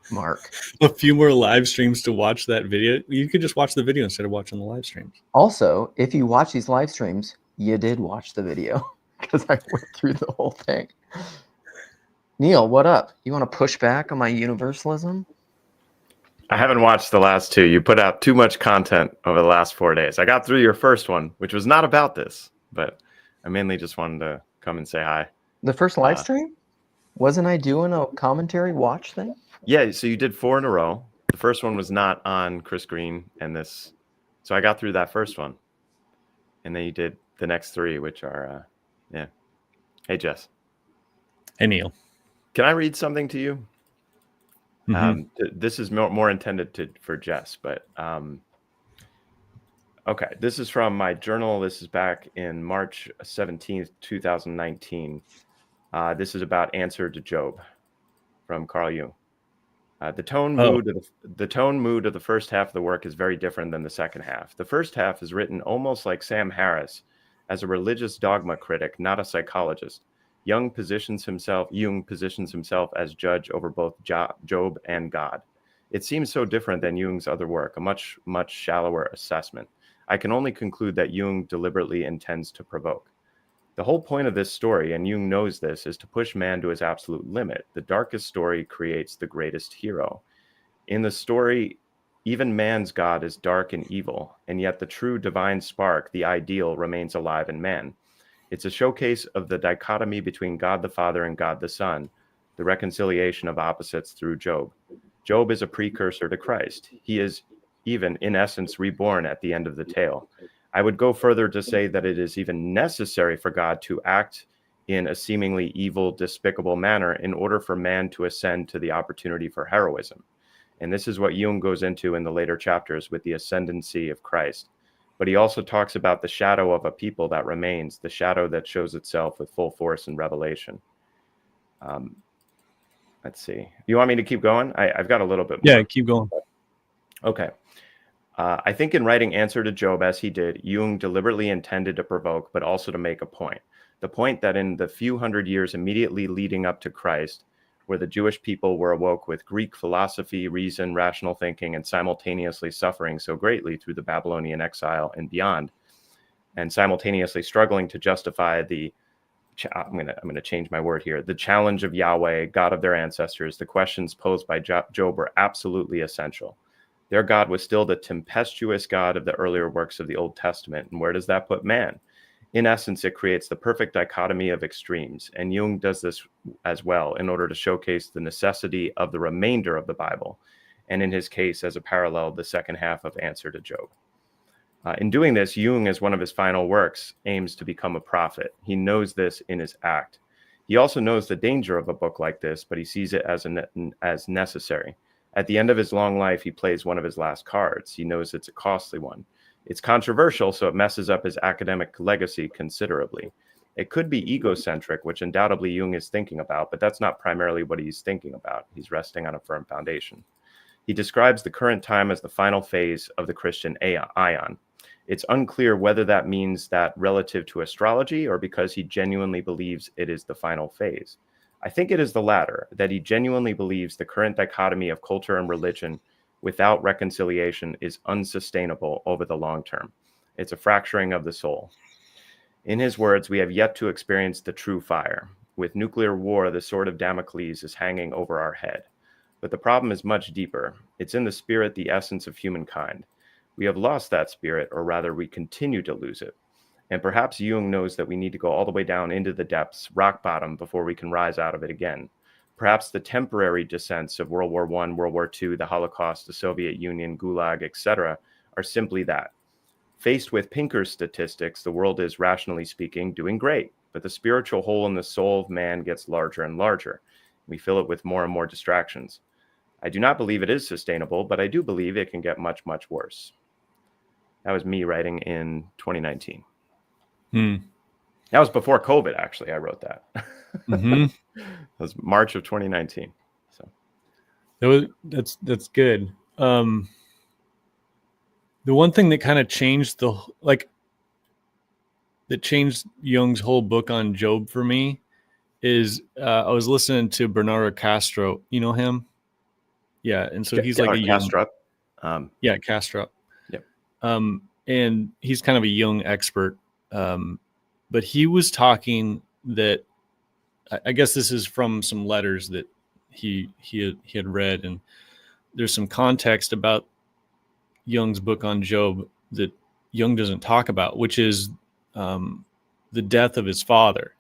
Mark, a few more live streams to watch that video. You could just watch the video instead of watching the live streams. Also, if you watch these live streams, you did watch the video, because I went through the whole thing. Neil, what up? You want to push back on my universalism? I haven't watched the last two. You put out too much content over the last 4 days. I got through your first one, which was not about this, but I mainly just wanted to come and say hi. The first live stream? Wasn't I doing a commentary watch thing? Yeah, so you did 4 in a row. The first one was not on Chris Green and this. So I got through that first one. And then you did the next 3, which are, yeah. Hey, Jess. Hey, Neil. Can I read something to you? This is more intended for Jess, but okay. This is from my journal. This is back in March 17th, 2019. This is about Answer to Job from Carl Jung. The tone mood of the first half of the work is very different than the second half. The first half is written almost like Sam Harris as a religious dogma critic, not a psychologist. Jung positions himself as judge over both Job and God. It seems so different than Jung's other work, a much, much shallower assessment. I can only conclude that Jung deliberately intends to provoke. The whole point of this story, and Jung knows this, is to push man to his absolute limit. The darkest story creates the greatest hero. In the story, even man's God is dark and evil, and yet the true divine spark, the ideal, remains alive in man. It's a showcase of the dichotomy between God the Father and God the Son, the reconciliation of opposites through Job. Job is a precursor to Christ. He is even, in essence, reborn at the end of the tale. I would go further to say that it is even necessary for God to act in a seemingly evil, despicable manner in order for man to ascend to the opportunity for heroism. And this is what Jung goes into in the later chapters with the ascendancy of Christ. But he also talks about the shadow of a people that remains, the shadow that shows itself with full force in Revelation. Let's see. You want me to keep going? I've got a little bit more. Yeah, keep going. Okay. I think in writing Answer to Job, as he did, Jung deliberately intended to provoke, but also to make a point. The point that in the few hundred years immediately leading up to Christ, where the Jewish people were awoke with Greek philosophy, reason, rational thinking, and simultaneously suffering so greatly through the Babylonian exile and beyond, and simultaneously struggling to justify the, I'm going to change my word here, the challenge of Yahweh, God of their ancestors, the questions posed by Job were absolutely essential. Their God was still the tempestuous God of the earlier works of the Old Testament. And where does that put man? In essence, it creates the perfect dichotomy of extremes. And Jung does this as well in order to showcase the necessity of the remainder of the Bible. And in his case, as a parallel, the second half of Answer to Job. In doing this, Jung, as one of his final works, aims to become a prophet. He knows this in his act. He also knows the danger of a book like this, but he sees it as necessary. At the end of his long life, he plays one of his last cards. He knows it's a costly one. It's controversial, so it messes up his academic legacy considerably. It could be egocentric, which undoubtedly Jung is thinking about, but that's not primarily what he's thinking about. He's resting on a firm foundation. He describes the current time as the final phase of the Christian Aion. It's unclear whether that means that relative to astrology or because he genuinely believes it is the final phase. I think it is the latter, that he genuinely believes the current dichotomy of culture and religion without reconciliation is unsustainable over the long term. It's a fracturing of the soul. In his words, we have yet to experience the true fire. With nuclear war, the sword of Damocles is hanging over our head. But the problem is much deeper. It's in the spirit, the essence of humankind. We have lost that spirit, or rather we continue to lose it. And perhaps Jung knows that we need to go all the way down into the depths, rock bottom, before we can rise out of it again. Perhaps the temporary descents of World War I, World War II, the Holocaust, the Soviet Union, Gulag, etc., are simply that. Faced with Pinker's statistics, the world is, rationally speaking, doing great, but the spiritual hole in the soul of man gets larger and larger. We fill it with more and more distractions. I do not believe it is sustainable, but I do believe it can get much, much worse. That was me writing in 2019. That was before COVID, actually. I wrote that. That was March of 2019. So that's good. The one thing that kind of changed that changed Jung's whole book on Job for me is I was listening to Bernardo Castro. You know him? Yeah, and so he's like a Castro. Castro. Yep. And he's kind of a Jung expert. But he was talking that, I guess this is from some letters that he had read, and there's some context about Jung's book on Job that Jung doesn't talk about, which is the death of his father.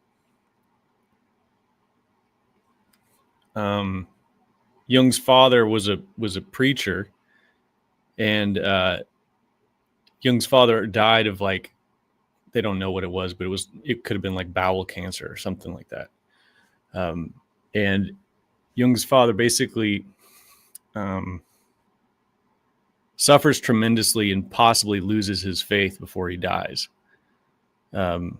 Jung's father was a preacher, and Jung's father died of, like, they don't know what it was, but it could have been like bowel cancer or something like that. And Jung's father basically suffers tremendously and possibly loses his faith before he dies. And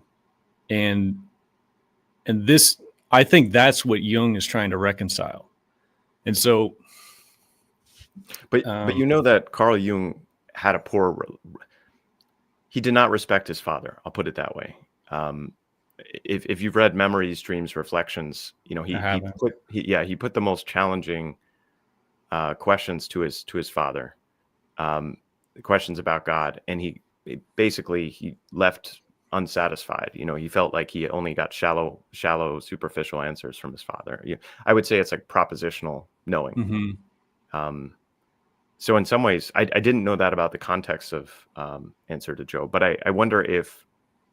this, I think that's what Jung is trying to reconcile. And so, but you know that Carl Jung had a poor he did not respect his father. I'll put it that way. If you've read Memories, Dreams, Reflections, you know, he put the most challenging questions to his father, questions about God, and he left unsatisfied. You know, he felt like he only got shallow, superficial answers from his father. I would say it's like propositional knowing. Mm-hmm. So in some ways, I didn't know that about the context of Answer to Job, but I wonder if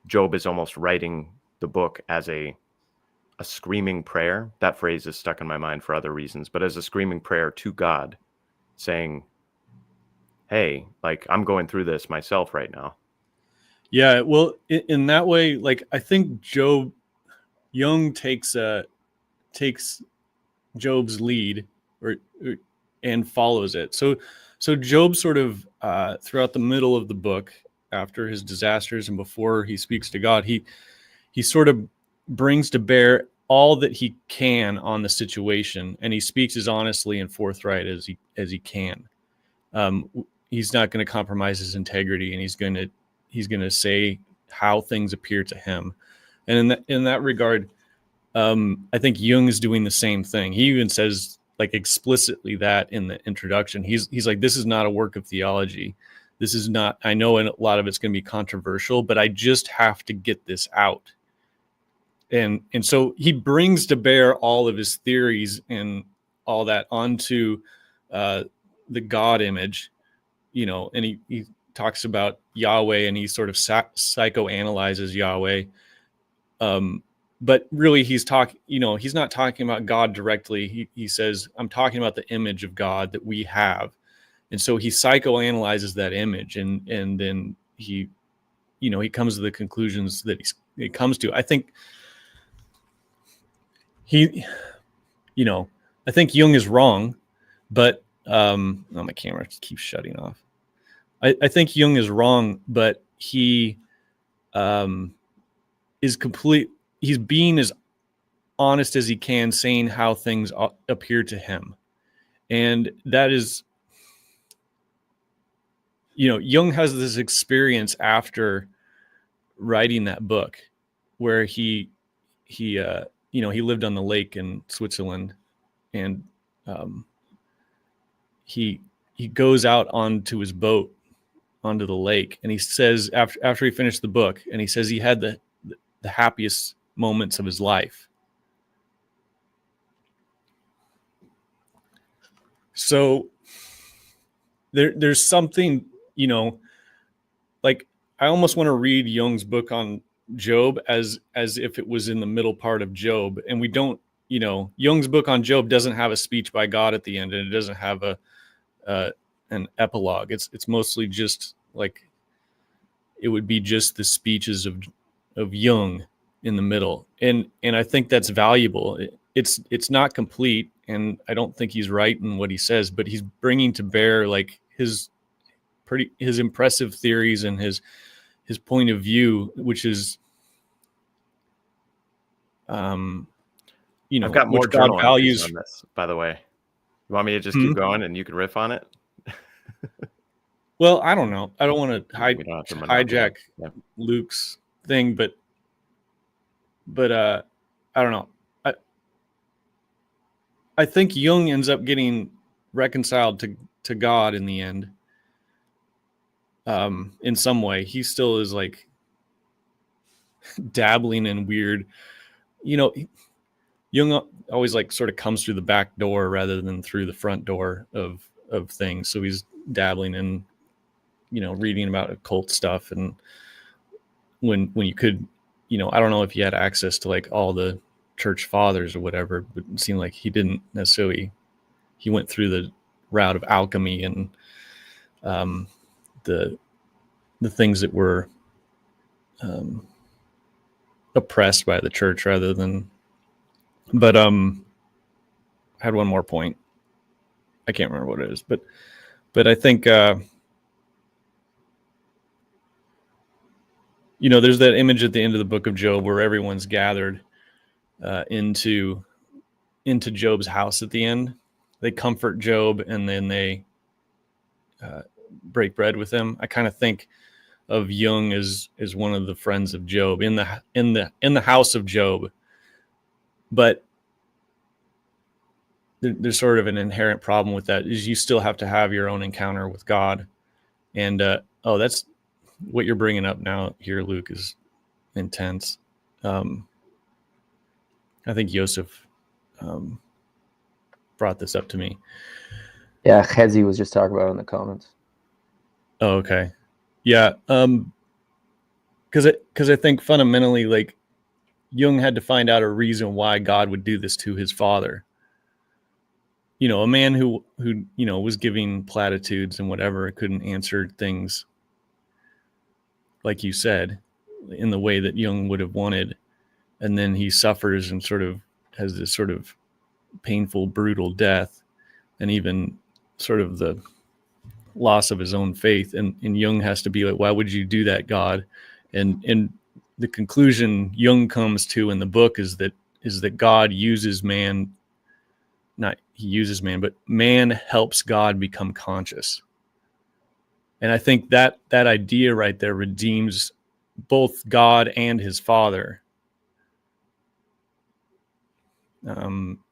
Job is almost writing the book as a screaming prayer. That phrase is stuck in my mind for other reasons, but as a screaming prayer to God, saying, hey, like, I'm going through this myself right now. Yeah, well, in that way, like, I think Jung takes Job's lead and follows it. So Job sort of throughout the middle of the book, after his disasters and before he speaks to God, he sort of brings to bear all that he can on the situation, and he speaks as honestly and forthright as he can. He's not going to compromise his integrity, and he's going to say how things appear to him. And in that regard, I think Jung is doing the same thing. He even says, like, explicitly that in the introduction. He's like, this is not a work of theology. This is not, I know a lot of it's going to be controversial, but I just have to get this out. And so he brings to bear all of his theories and all that onto the God image, you know, and he talks about Yahweh, and he sort of psychoanalyzes Yahweh. But really he's not talking about God directly. He says, I'm talking about the image of God that we have. And so he psychoanalyzes that image, and then he comes to the conclusions that he comes to. I think I think Jung is wrong, but my camera keeps shutting off. I think Jung is wrong, but he he's being as honest as he can, saying how things appear to him. And that is, Jung has this experience after writing that book where he lived on the lake in Switzerland, and he goes out onto his boat onto the lake, and he says after he finished the book, and he says he had the happiest moments of his life. So there's something, like, I almost want to read Jung's book on Job as if it was in the middle part of Job, and we don't, Jung's book on Job doesn't have a speech by God at the end, and it doesn't have an epilogue. It's mostly just like, it would be just the speeches of Jung in the middle, and I think that's valuable. It's not complete, and I don't think he's right in what he says, but he's bringing to bear, like, his impressive theories and his point of view, which is, I've got more journal entries on this, by the way. You want me to just keep going and you can riff on it? Well, I don't know. I don't want to hijack Luke's thing, but I don't know. I think Jung ends up getting reconciled to God in the end. In some way, he still is, like, dabbling in weird, Jung always, like, sort of comes through the back door rather than through the front door of things. So he's dabbling in, reading about occult stuff. And when you could, I don't know if he had access to, like, all the church fathers or whatever, but it seemed like he didn't necessarily. He went through the route of alchemy and the things that were oppressed by the church rather than. But I had one more point. I can't remember what it is, but I think there's that image at the end of the book of Job where everyone's gathered into Job's house at the end. They comfort Job, and then they break bread with him. I kind of think of Jung as one of the friends of Job in the house of Job, but there's sort of an inherent problem with that. Is you still have to have your own encounter with God, and that's what you're bringing up now here, Luke, is intense. I think Yosef brought this up to me. Yeah, Chezi was just talking about it in the comments. Oh, okay. Yeah. Because I think fundamentally, like, Jung had to find out a reason why God would do this to his father. You know, a man who was giving platitudes and whatever, couldn't answer things, like you said, in the way that Jung would have wanted. And then he suffers and sort of has this sort of painful, brutal death, and even sort of the loss of his own faith. And Jung has to be like, why would you do that, God? And the conclusion Jung comes to in the book is that God uses man, not he uses man, but man helps God become conscious. And I think that idea right there redeems both God and his father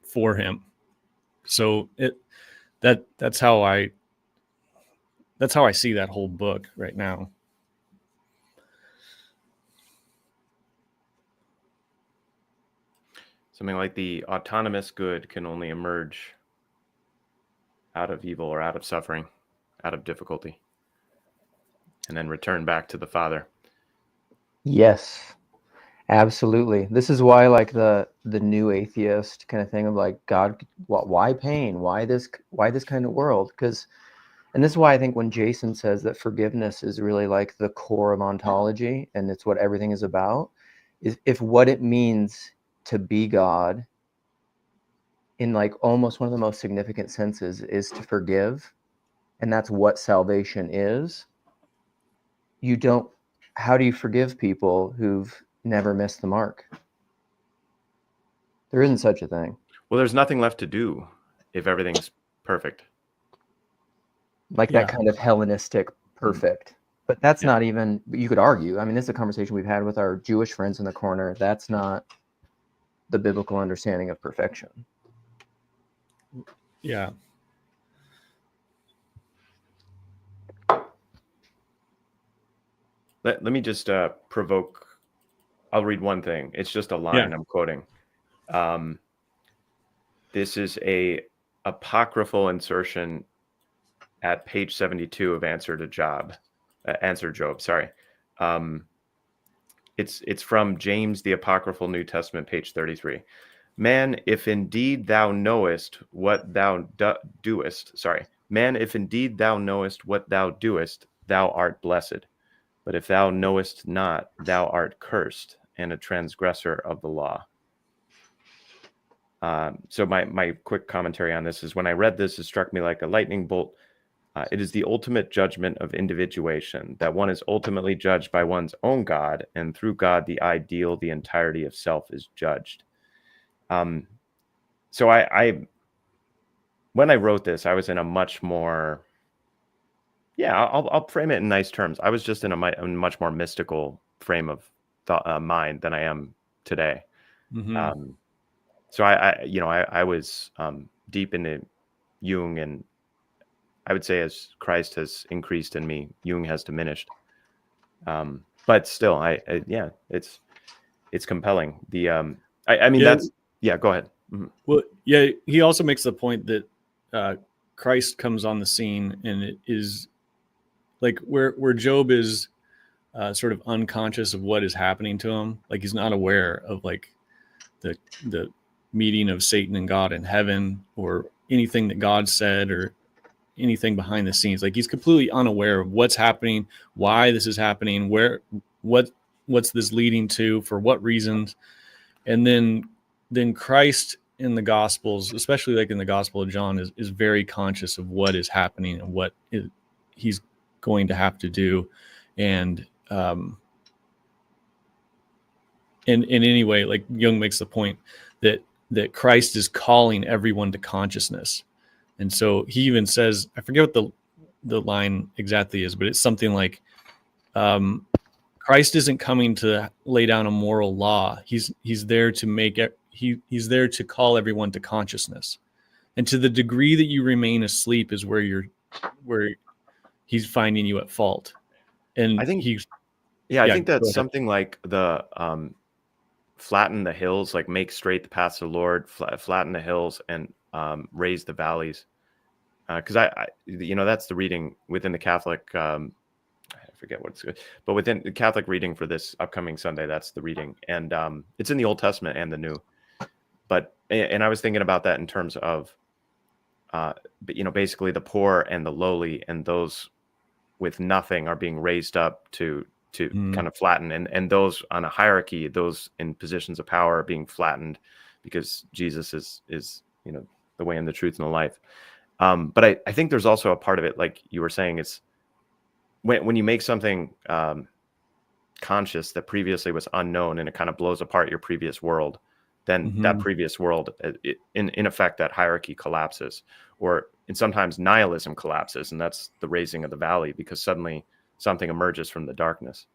for him. So that's how I see that whole book right now. Something like the autonomous good can only emerge out of evil or out of suffering, out of difficulty, and then return back to the Father. Yes, absolutely. This is why, like, the new atheist kind of thing of like, God, why pain? Why this kind of world? And this is why I think when Jason says that forgiveness is really like the core of ontology and it's what everything is about, is if what it means to be God in like almost one of the most significant senses is to forgive, and that's what salvation is. How do you forgive people who've never missed the mark? There isn't such a thing. Well, there's nothing left to do if everything's perfect. Like that kind of Hellenistic perfect. But that's not even, you could argue. I mean, this is a conversation we've had with our Jewish friends in the corner. That's not the biblical understanding of perfection. Yeah. Let me just provoke. I'll read one thing. It's just a line I'm quoting. This is a apocryphal insertion at page 72 of Answer Job. Sorry. It's from James the Apocryphal New Testament, page 33. Man, if indeed thou knowest what thou doest, man, if indeed thou knowest what thou doest, thou art blessed. But if thou knowest not, thou art cursed and a transgressor of the law. So my quick commentary on this is, when I read this, it struck me like a lightning bolt. It is the ultimate judgment of individuation, that one is ultimately judged by one's own God, and through God, the ideal, the entirety of self is judged. So I when I wrote this, I was in a much more, I'll frame it in nice terms. I was just in a much more mystical frame of thought, mind than I am today. Mm-hmm. So I was deep into Jung, and I would say as Christ has increased in me, Jung has diminished. But still, it's compelling. Go ahead. Mm-hmm. Well, yeah, he also makes the point that Christ comes on the scene, and it is like where Job is sort of unconscious of what is happening to him. Like, he's not aware of like the meeting of Satan and God in heaven, or anything that God said, or anything behind the scenes. Like, he's completely unaware of what's happening, why this is happening, what's this leading to, for what reasons. And then Christ in the Gospels, especially like in the Gospel of John, is very conscious of what is happening and what he's going to have to do. And in any way, like Jung makes the point that Christ is calling everyone to consciousness. And so he even says, I forget what the line exactly is, but it's something like, Christ isn't coming to lay down a moral law. He's there to make it. He's there to call everyone to consciousness, and to the degree that you remain asleep is where he's finding you at fault. And I think he's I Yeah, think go that's ahead. something like the flatten the hills, like make straight the paths of the Lord, flatten the hills, and raise the valleys. Because that's the reading within the Catholic. I forget what it's good, but within the Catholic reading for this upcoming Sunday, that's the reading, and it's in the Old Testament and the New. But I was thinking about that in terms of, basically the poor and the lowly and those with nothing are being raised up to kind of flatten, and those on a hierarchy, those in positions of power are being flattened because Jesus is the way and the truth and the life. But I think there's also a part of it, like you were saying, it's when you make something conscious that previously was unknown and it kind of blows apart your previous world, then that previous world, in effect, that hierarchy collapses, and sometimes nihilism collapses, and that's the raising of the valley, because suddenly something emerges from the darkness.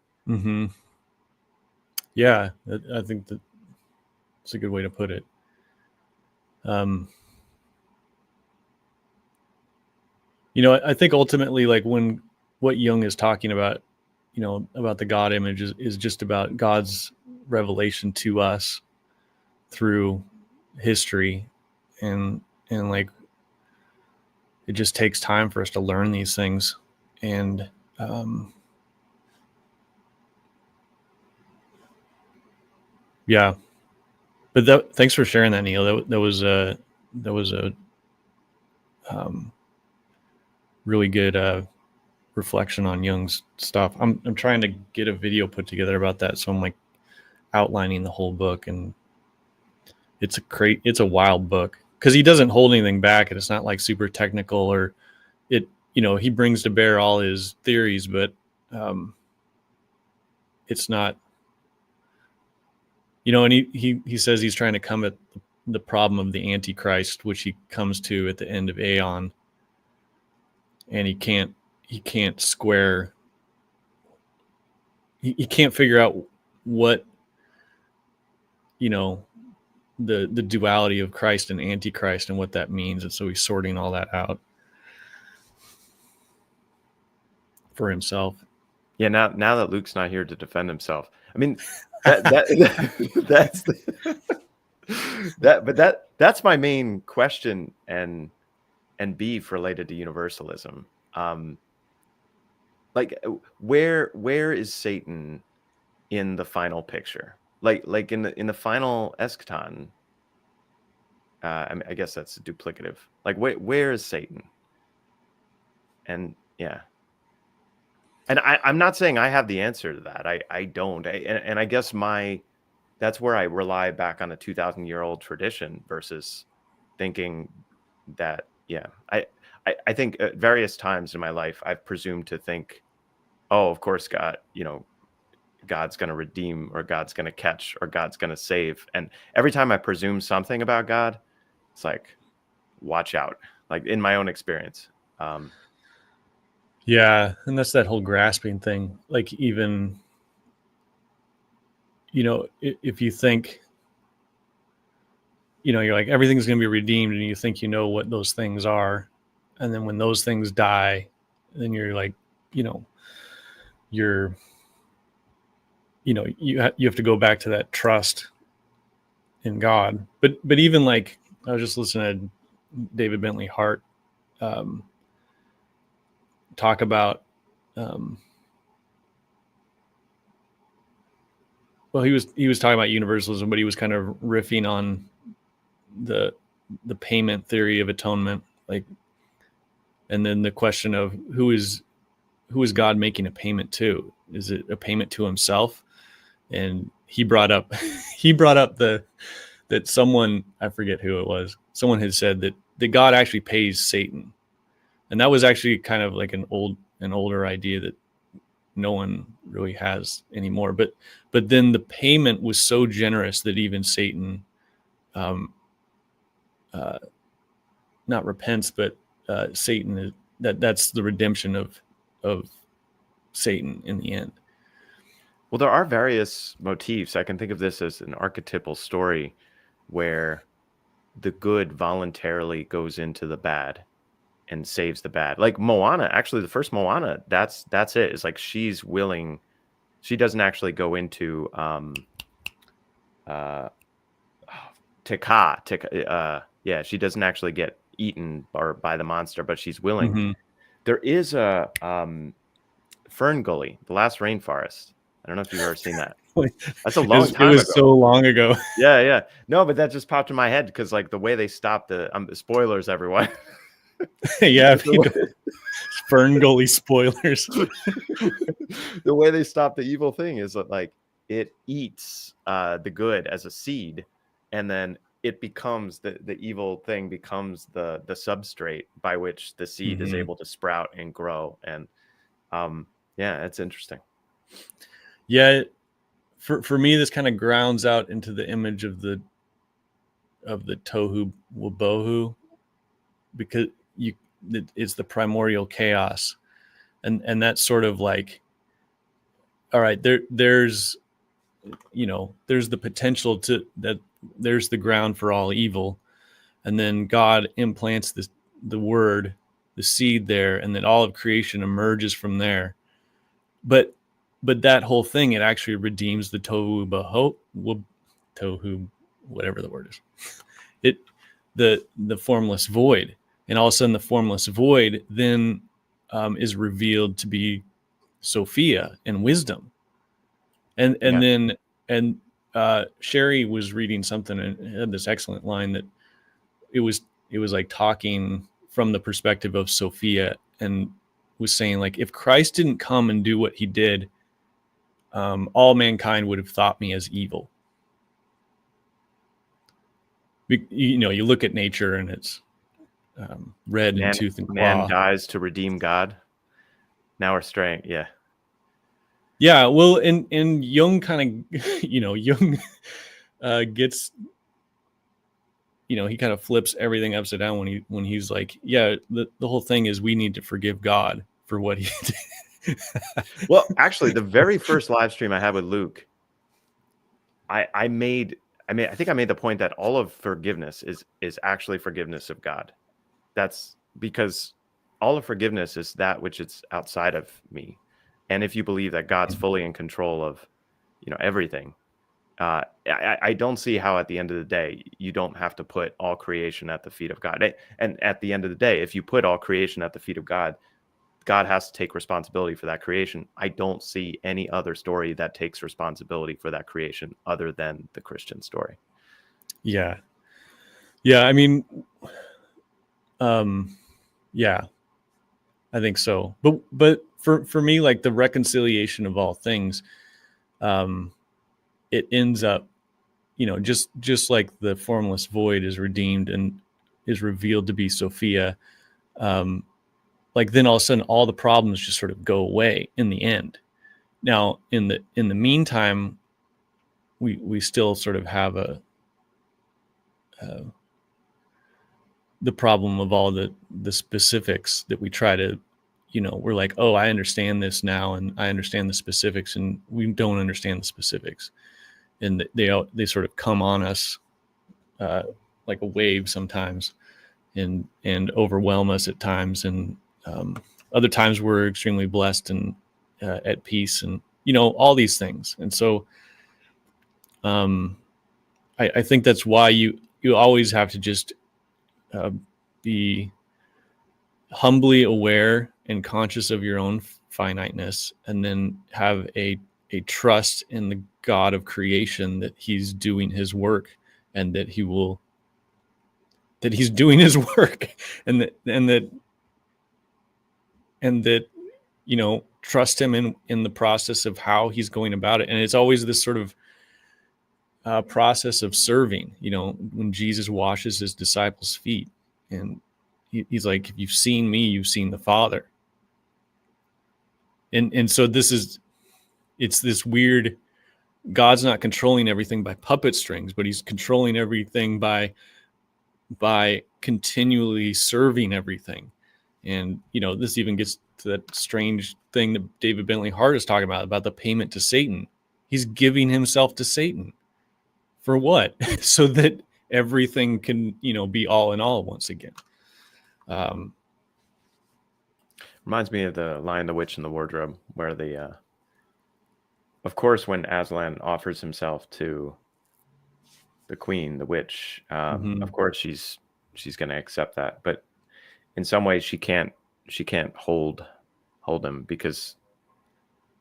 Yeah, I think that's a good way to put it. I think ultimately, like what Jung is talking about, about the God image is just about God's revelation to us through history, and like it just takes time for us to learn these things. And yeah, but thanks for sharing that, Neil. That was a really good reflection on Jung's stuff. I'm trying to get a video put together about that, so I'm like outlining the whole book, and it's a wild book because he doesn't hold anything back, and it's not like super technical, or he brings to bear all his theories, but it's not, and he says he's trying to come at the problem of the Antichrist, which he comes to at the end of Aeon, and he can't square, he can't figure out what the duality of Christ and Antichrist and what that means, and so he's sorting all that out for himself. Yeah, now that Luke's not here to defend himself, I mean, that's my main question and beef related to universalism. Like where is Satan in the final picture? Like in the final eschaton. I guess that's duplicative. Like where is Satan? And yeah. And I'm not saying I have the answer to that. I don't. And I guess that's where I rely back on a 2,000-year-old tradition versus thinking that, I think at various times in my life, I've presumed to think, oh, of course, God's going to redeem, or God's going to catch, or God's going to save. And every time I presume something about God, it's like, watch out, like in my own experience. Yeah, and that's that whole grasping thing. Like even, if you think, you're like, everything's going to be redeemed, and you think what those things are, and then when those things die, then you're like, you have to go back to that trust in God. But even like, I was just listening to David Bentley Hart talk about, well, he was talking about universalism, but he was kind of riffing on the payment theory of atonement, like, and then the question of who is God making a payment to? Is it a payment to himself? And he brought up that someone, I forget who it was, someone had said that God actually pays Satan, and that was actually kind of like an older idea that no one really has anymore. But then the payment was so generous that even Satan, not repents, but Satan that's the redemption of Satan in the end. Well, there are various motifs. I can think of this as an archetypal story where the good voluntarily goes into the bad and saves the bad. Like Moana, actually, the first Moana, that's it. It's like she's willing. She doesn't actually go into yeah, she doesn't actually get eaten by the monster, but she's willing. Mhm. There is a Fern Gully, The Last Rainforest. I don't know if you've ever seen that. That's a long time It was ago. so long ago. Yeah. No, but that just popped in my head because like the way they stopped the spoilers, everyone. Yeah, if you go, Fern Gully spoilers. The way they stop the evil thing is that like it eats the good as a seed, and then it becomes the evil thing becomes the substrate by which the seed is able to sprout and grow. And yeah, it's interesting. Yeah, for me, this kind of grounds out into the image of the tohu wabohu, because it's the primordial chaos, and that's sort of like, all right, there's the potential that there's the ground for all evil, and then God implants the word, the seed there, and then all of creation emerges from there. But that whole thing, it actually redeems the tohu, whatever the word is, the formless void, and all of a sudden the formless void then is revealed to be Sophia and wisdom, and then Sherry was reading something and had this excellent line that it was like talking from the perspective of Sophia, and was saying like, if Christ didn't come and do what he did, all mankind would have thought me as evil. You look at nature and it's red in tooth and claw. Man dies to redeem God. Now we're straying. Yeah, well, and Jung kind of, Jung gets, he kind of flips everything upside down when he's like, yeah, the whole thing is we need to forgive God for what he did. Well, actually, the very first live stream I had with Luke, I think I made the point that all of forgiveness is actually forgiveness of God. That's because all of forgiveness is that which is outside of me. And if you believe that God's fully in control of, everything, I don't see how at the end of the day, you don't have to put all creation at the feet of God. And at the end of the day, if you put all creation at the feet of God, God has to take responsibility for that creation. I don't see any other story that takes responsibility for that creation other than the Christian story. Yeah. I mean, yeah, I think so. But for me, like the reconciliation of all things, it ends up, just like the formless void is redeemed and is revealed to be Sophia. Like then all of a sudden, all the problems just sort of go away in the end. Now, in the meantime, we still sort of have the problem of all the specifics that we try to, we're like, oh, I understand this now, and I understand the specifics, and we don't understand the specifics, and they sort of come on us like a wave sometimes, and overwhelm us at times, and other times we're extremely blessed and at peace, and all these things. And so I think that's why you always have to just be humbly aware and conscious of your own finiteness, and then have a trust in the God of creation that he's doing his work, and that he's doing his work, and that trust him in the process of how he's going about it. And it's always this sort of process of serving, when Jesus washes his disciples' feet, and he's like, if you've seen me, you've seen the Father. And so it's this weird, God's not controlling everything by puppet strings, but he's controlling everything by continually serving everything. And, this even gets that strange thing that David Bentley Hart is talking about the payment to Satan. He's giving himself to Satan. For what? So that everything can, be all in all once again. Reminds me of the Lion, the Witch, and the Wardrobe, where of course, when Aslan offers himself to the queen, the witch, of course she's going to accept that, but in some ways she can't hold him, because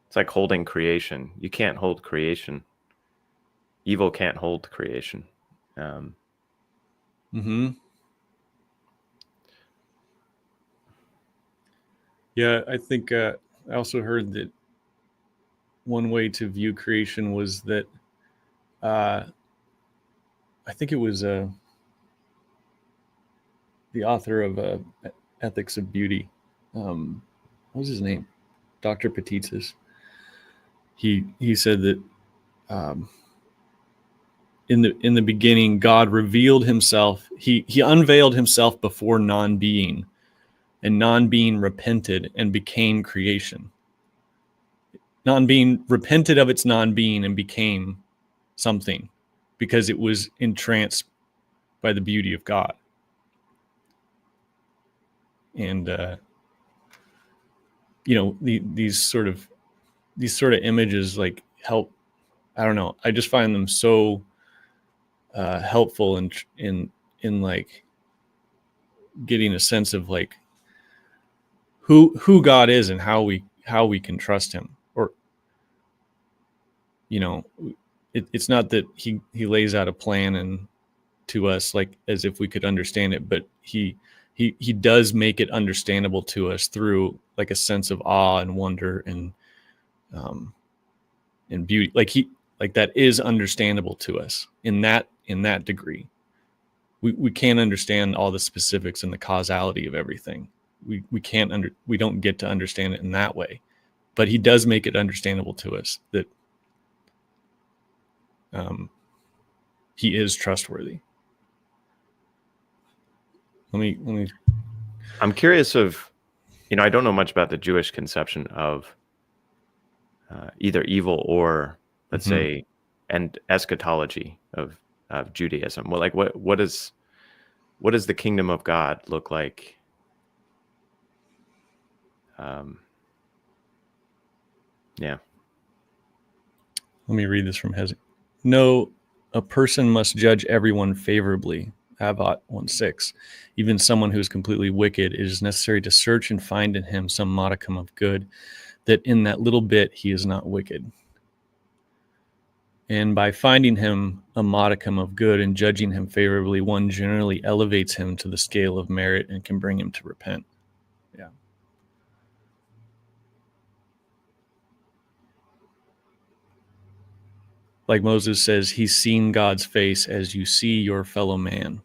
it's like holding creation. You can't hold creation. Evil can't hold creation. Yeah, I think I also heard that one way to view creation was that I think it was the author of Ethics of Beauty. What was his name? Dr. Petitsis. He said that in the beginning, God revealed himself. He unveiled himself before non-being, and non-being repented and became creation. Non-being repented of its non-being and became something, because it was entranced by the beauty of God. And these sort of images like help. I don't know. I just find them so helpful in like getting a sense of like who God is and how we can trust him. Or it's not that he lays out a plan and to us like as if we could understand it, but he does make it understandable to us through like a sense of awe and wonder and beauty. Like that is understandable to us in that degree. We can't understand all the specifics and the causality of everything. We don't get to understand it in that way, but he does make it understandable to us that he is trustworthy. Let me. I'm curious of, I don't know much about the Jewish conception of either evil or, let's say, and eschatology of Judaism. Well, like what does the kingdom of God look like? Yeah. Let me read this from Hezekiah. No, a person must judge everyone favorably. Avot 1:6. Even someone who is completely wicked, it is necessary to search and find in him some modicum of good, that in that little bit he is not wicked. And by finding him a modicum of good and judging him favorably, one generally elevates him to the scale of merit and can bring him to repent. Yeah. Like Moses says, he's seen God's face as you see your fellow man.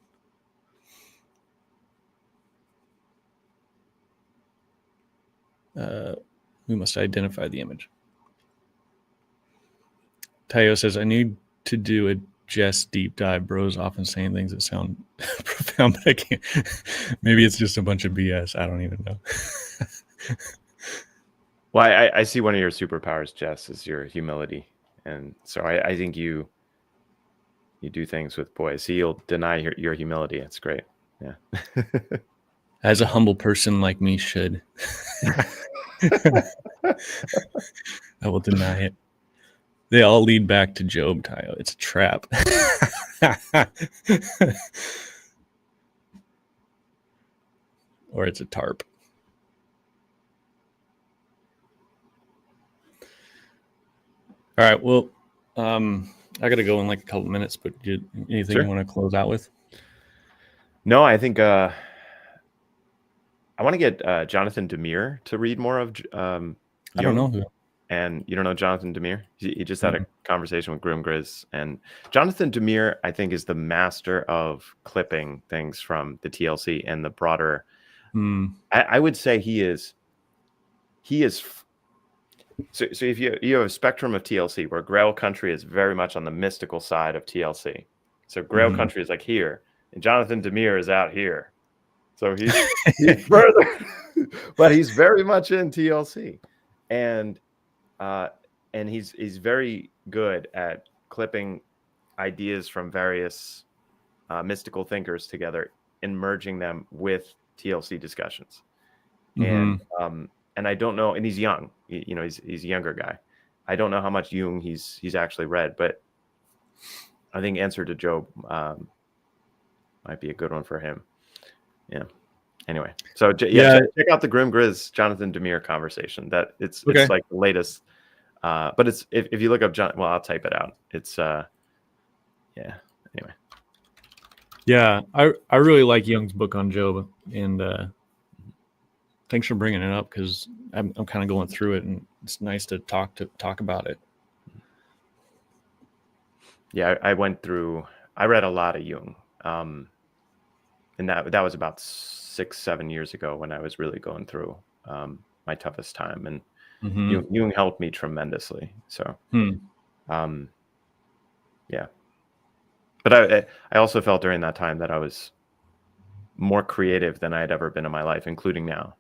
We must identify the image. Tayo says, I need to do a Jess deep dive. Bros often saying things that sound profound, but I can't. Maybe it's just a bunch of BS. I don't even know. Well, I see one of your superpowers, Jess, is your humility. And so I think you do things with boys. See, you'll deny your humility. It's great. Yeah. As a humble person like me should. I will deny it. They all lead back to Job, Tayo. It's a trap. Or it's a tarp. All right. Well, I got to go in like a couple minutes, but anything Sure. you want to close out with? No, I think I want to get Jonathan Demir to read more of I don't know who. And you don't know Jonathan Demir? He just had a conversation with Grim Grizz. And Jonathan Demir, I think, is the master of clipping things from the TLC and the broader. I would say he is. So if you have a spectrum of TLC where Grail Country is very much on the mystical side of TLC. So Grail Country is like here, and Jonathan Demir is out here. So he's further. but he's very much in TLC, and he's very good at clipping ideas from various mystical thinkers together and merging them with TLC discussions. And I don't know, and he's young, you know, he's a younger guy. I don't know how much Jung he's actually read, but I think Answer to Job might be a good one for him. Yeah. Anyway, so check out the Grim Grizz Jonathan Demir conversation. That it's like the latest. But it's if you look up John, well, I'll type it out. It's yeah. Anyway. Yeah, I really like Jung's book on Job, and thanks for bringing it up, because I'm kind of going through it, and it's nice to talk about it. Yeah, I read a lot of Jung, and that was about 6-7 years ago when I was really going through my toughest time, and Jung helped me tremendously. So, yeah. But I also felt during that time that I was more creative than I had ever been in my life, including now.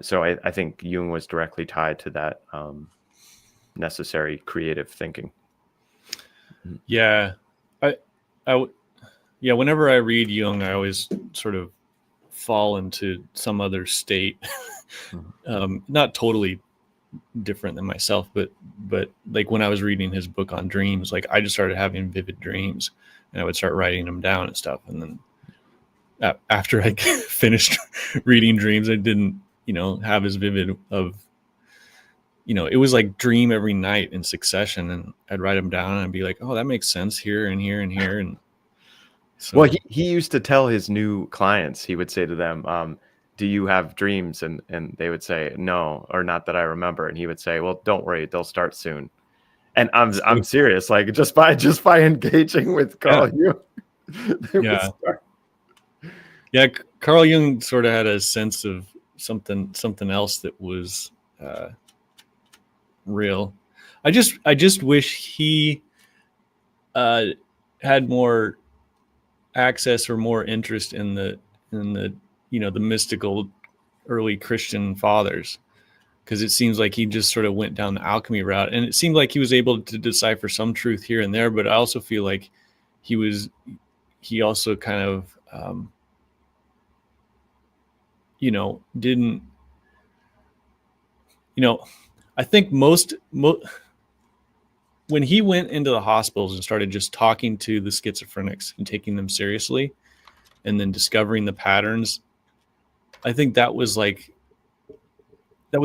So I think Jung was directly tied to that necessary creative thinking. Yeah, whenever I read Jung, I always sort of fall into some other state, not totally different than myself, but like when I was reading his book on dreams, like I just started having vivid dreams, and I would start writing them down and stuff. And then after I finished reading dreams, I didn't, have as vivid of, it was like dream every night in succession, and I'd write them down and I'd be like, oh, that makes sense here and here and here. And so, well, he used to tell his new clients, he would say to them, do you have dreams? And they would say, no, or not that I remember. And he would say, well, don't worry, they'll start soon. And I'm serious. Like just by engaging with Carl Jung, they would start. Yeah. Carl Jung sort of had a sense of something else that was real. I just wish he had more access or more interest in the the mystical early Christian fathers, because it seems like he just sort of went down the alchemy route, and it seemed like he was able to decipher some truth here and there, but I also feel like he also kind of didn't, I think most when he went into the hospitals and started just talking to the schizophrenics and taking them seriously, and then discovering the patterns, I think that was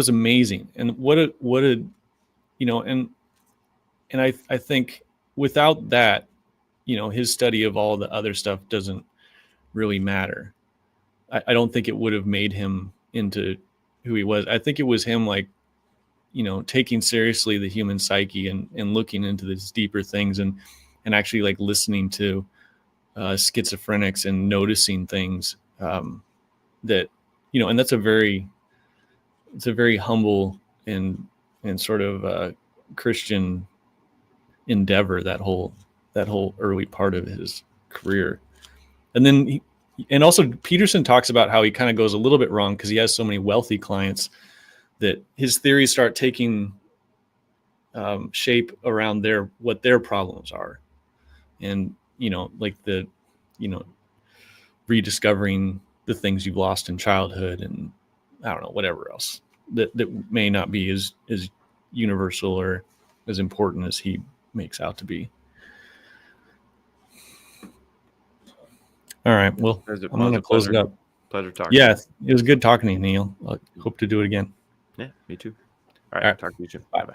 amazing. And what a and I think without that, his study of all the other stuff doesn't really matter. I don't think it would have made him into who he was. I think it was him taking seriously the human psyche and looking into these deeper things and actually listening to schizophrenics and noticing things that and that's a very humble and sort of Christian endeavor, that whole early part of his career. And then and also Peterson talks about how he kind of goes a little bit wrong because he has so many wealthy clients that his theories start taking shape around what their problems are, and rediscovering the things you've lost in childhood, and I don't know, whatever else that may not be as universal or as important as he makes out to be. All right, well, I'm going to close it up. Pleasure talking. Yeah, it was good talking to you, Neil. I hope to do it again. Yeah, me too. All right. Talk to you soon. Bye. Bye.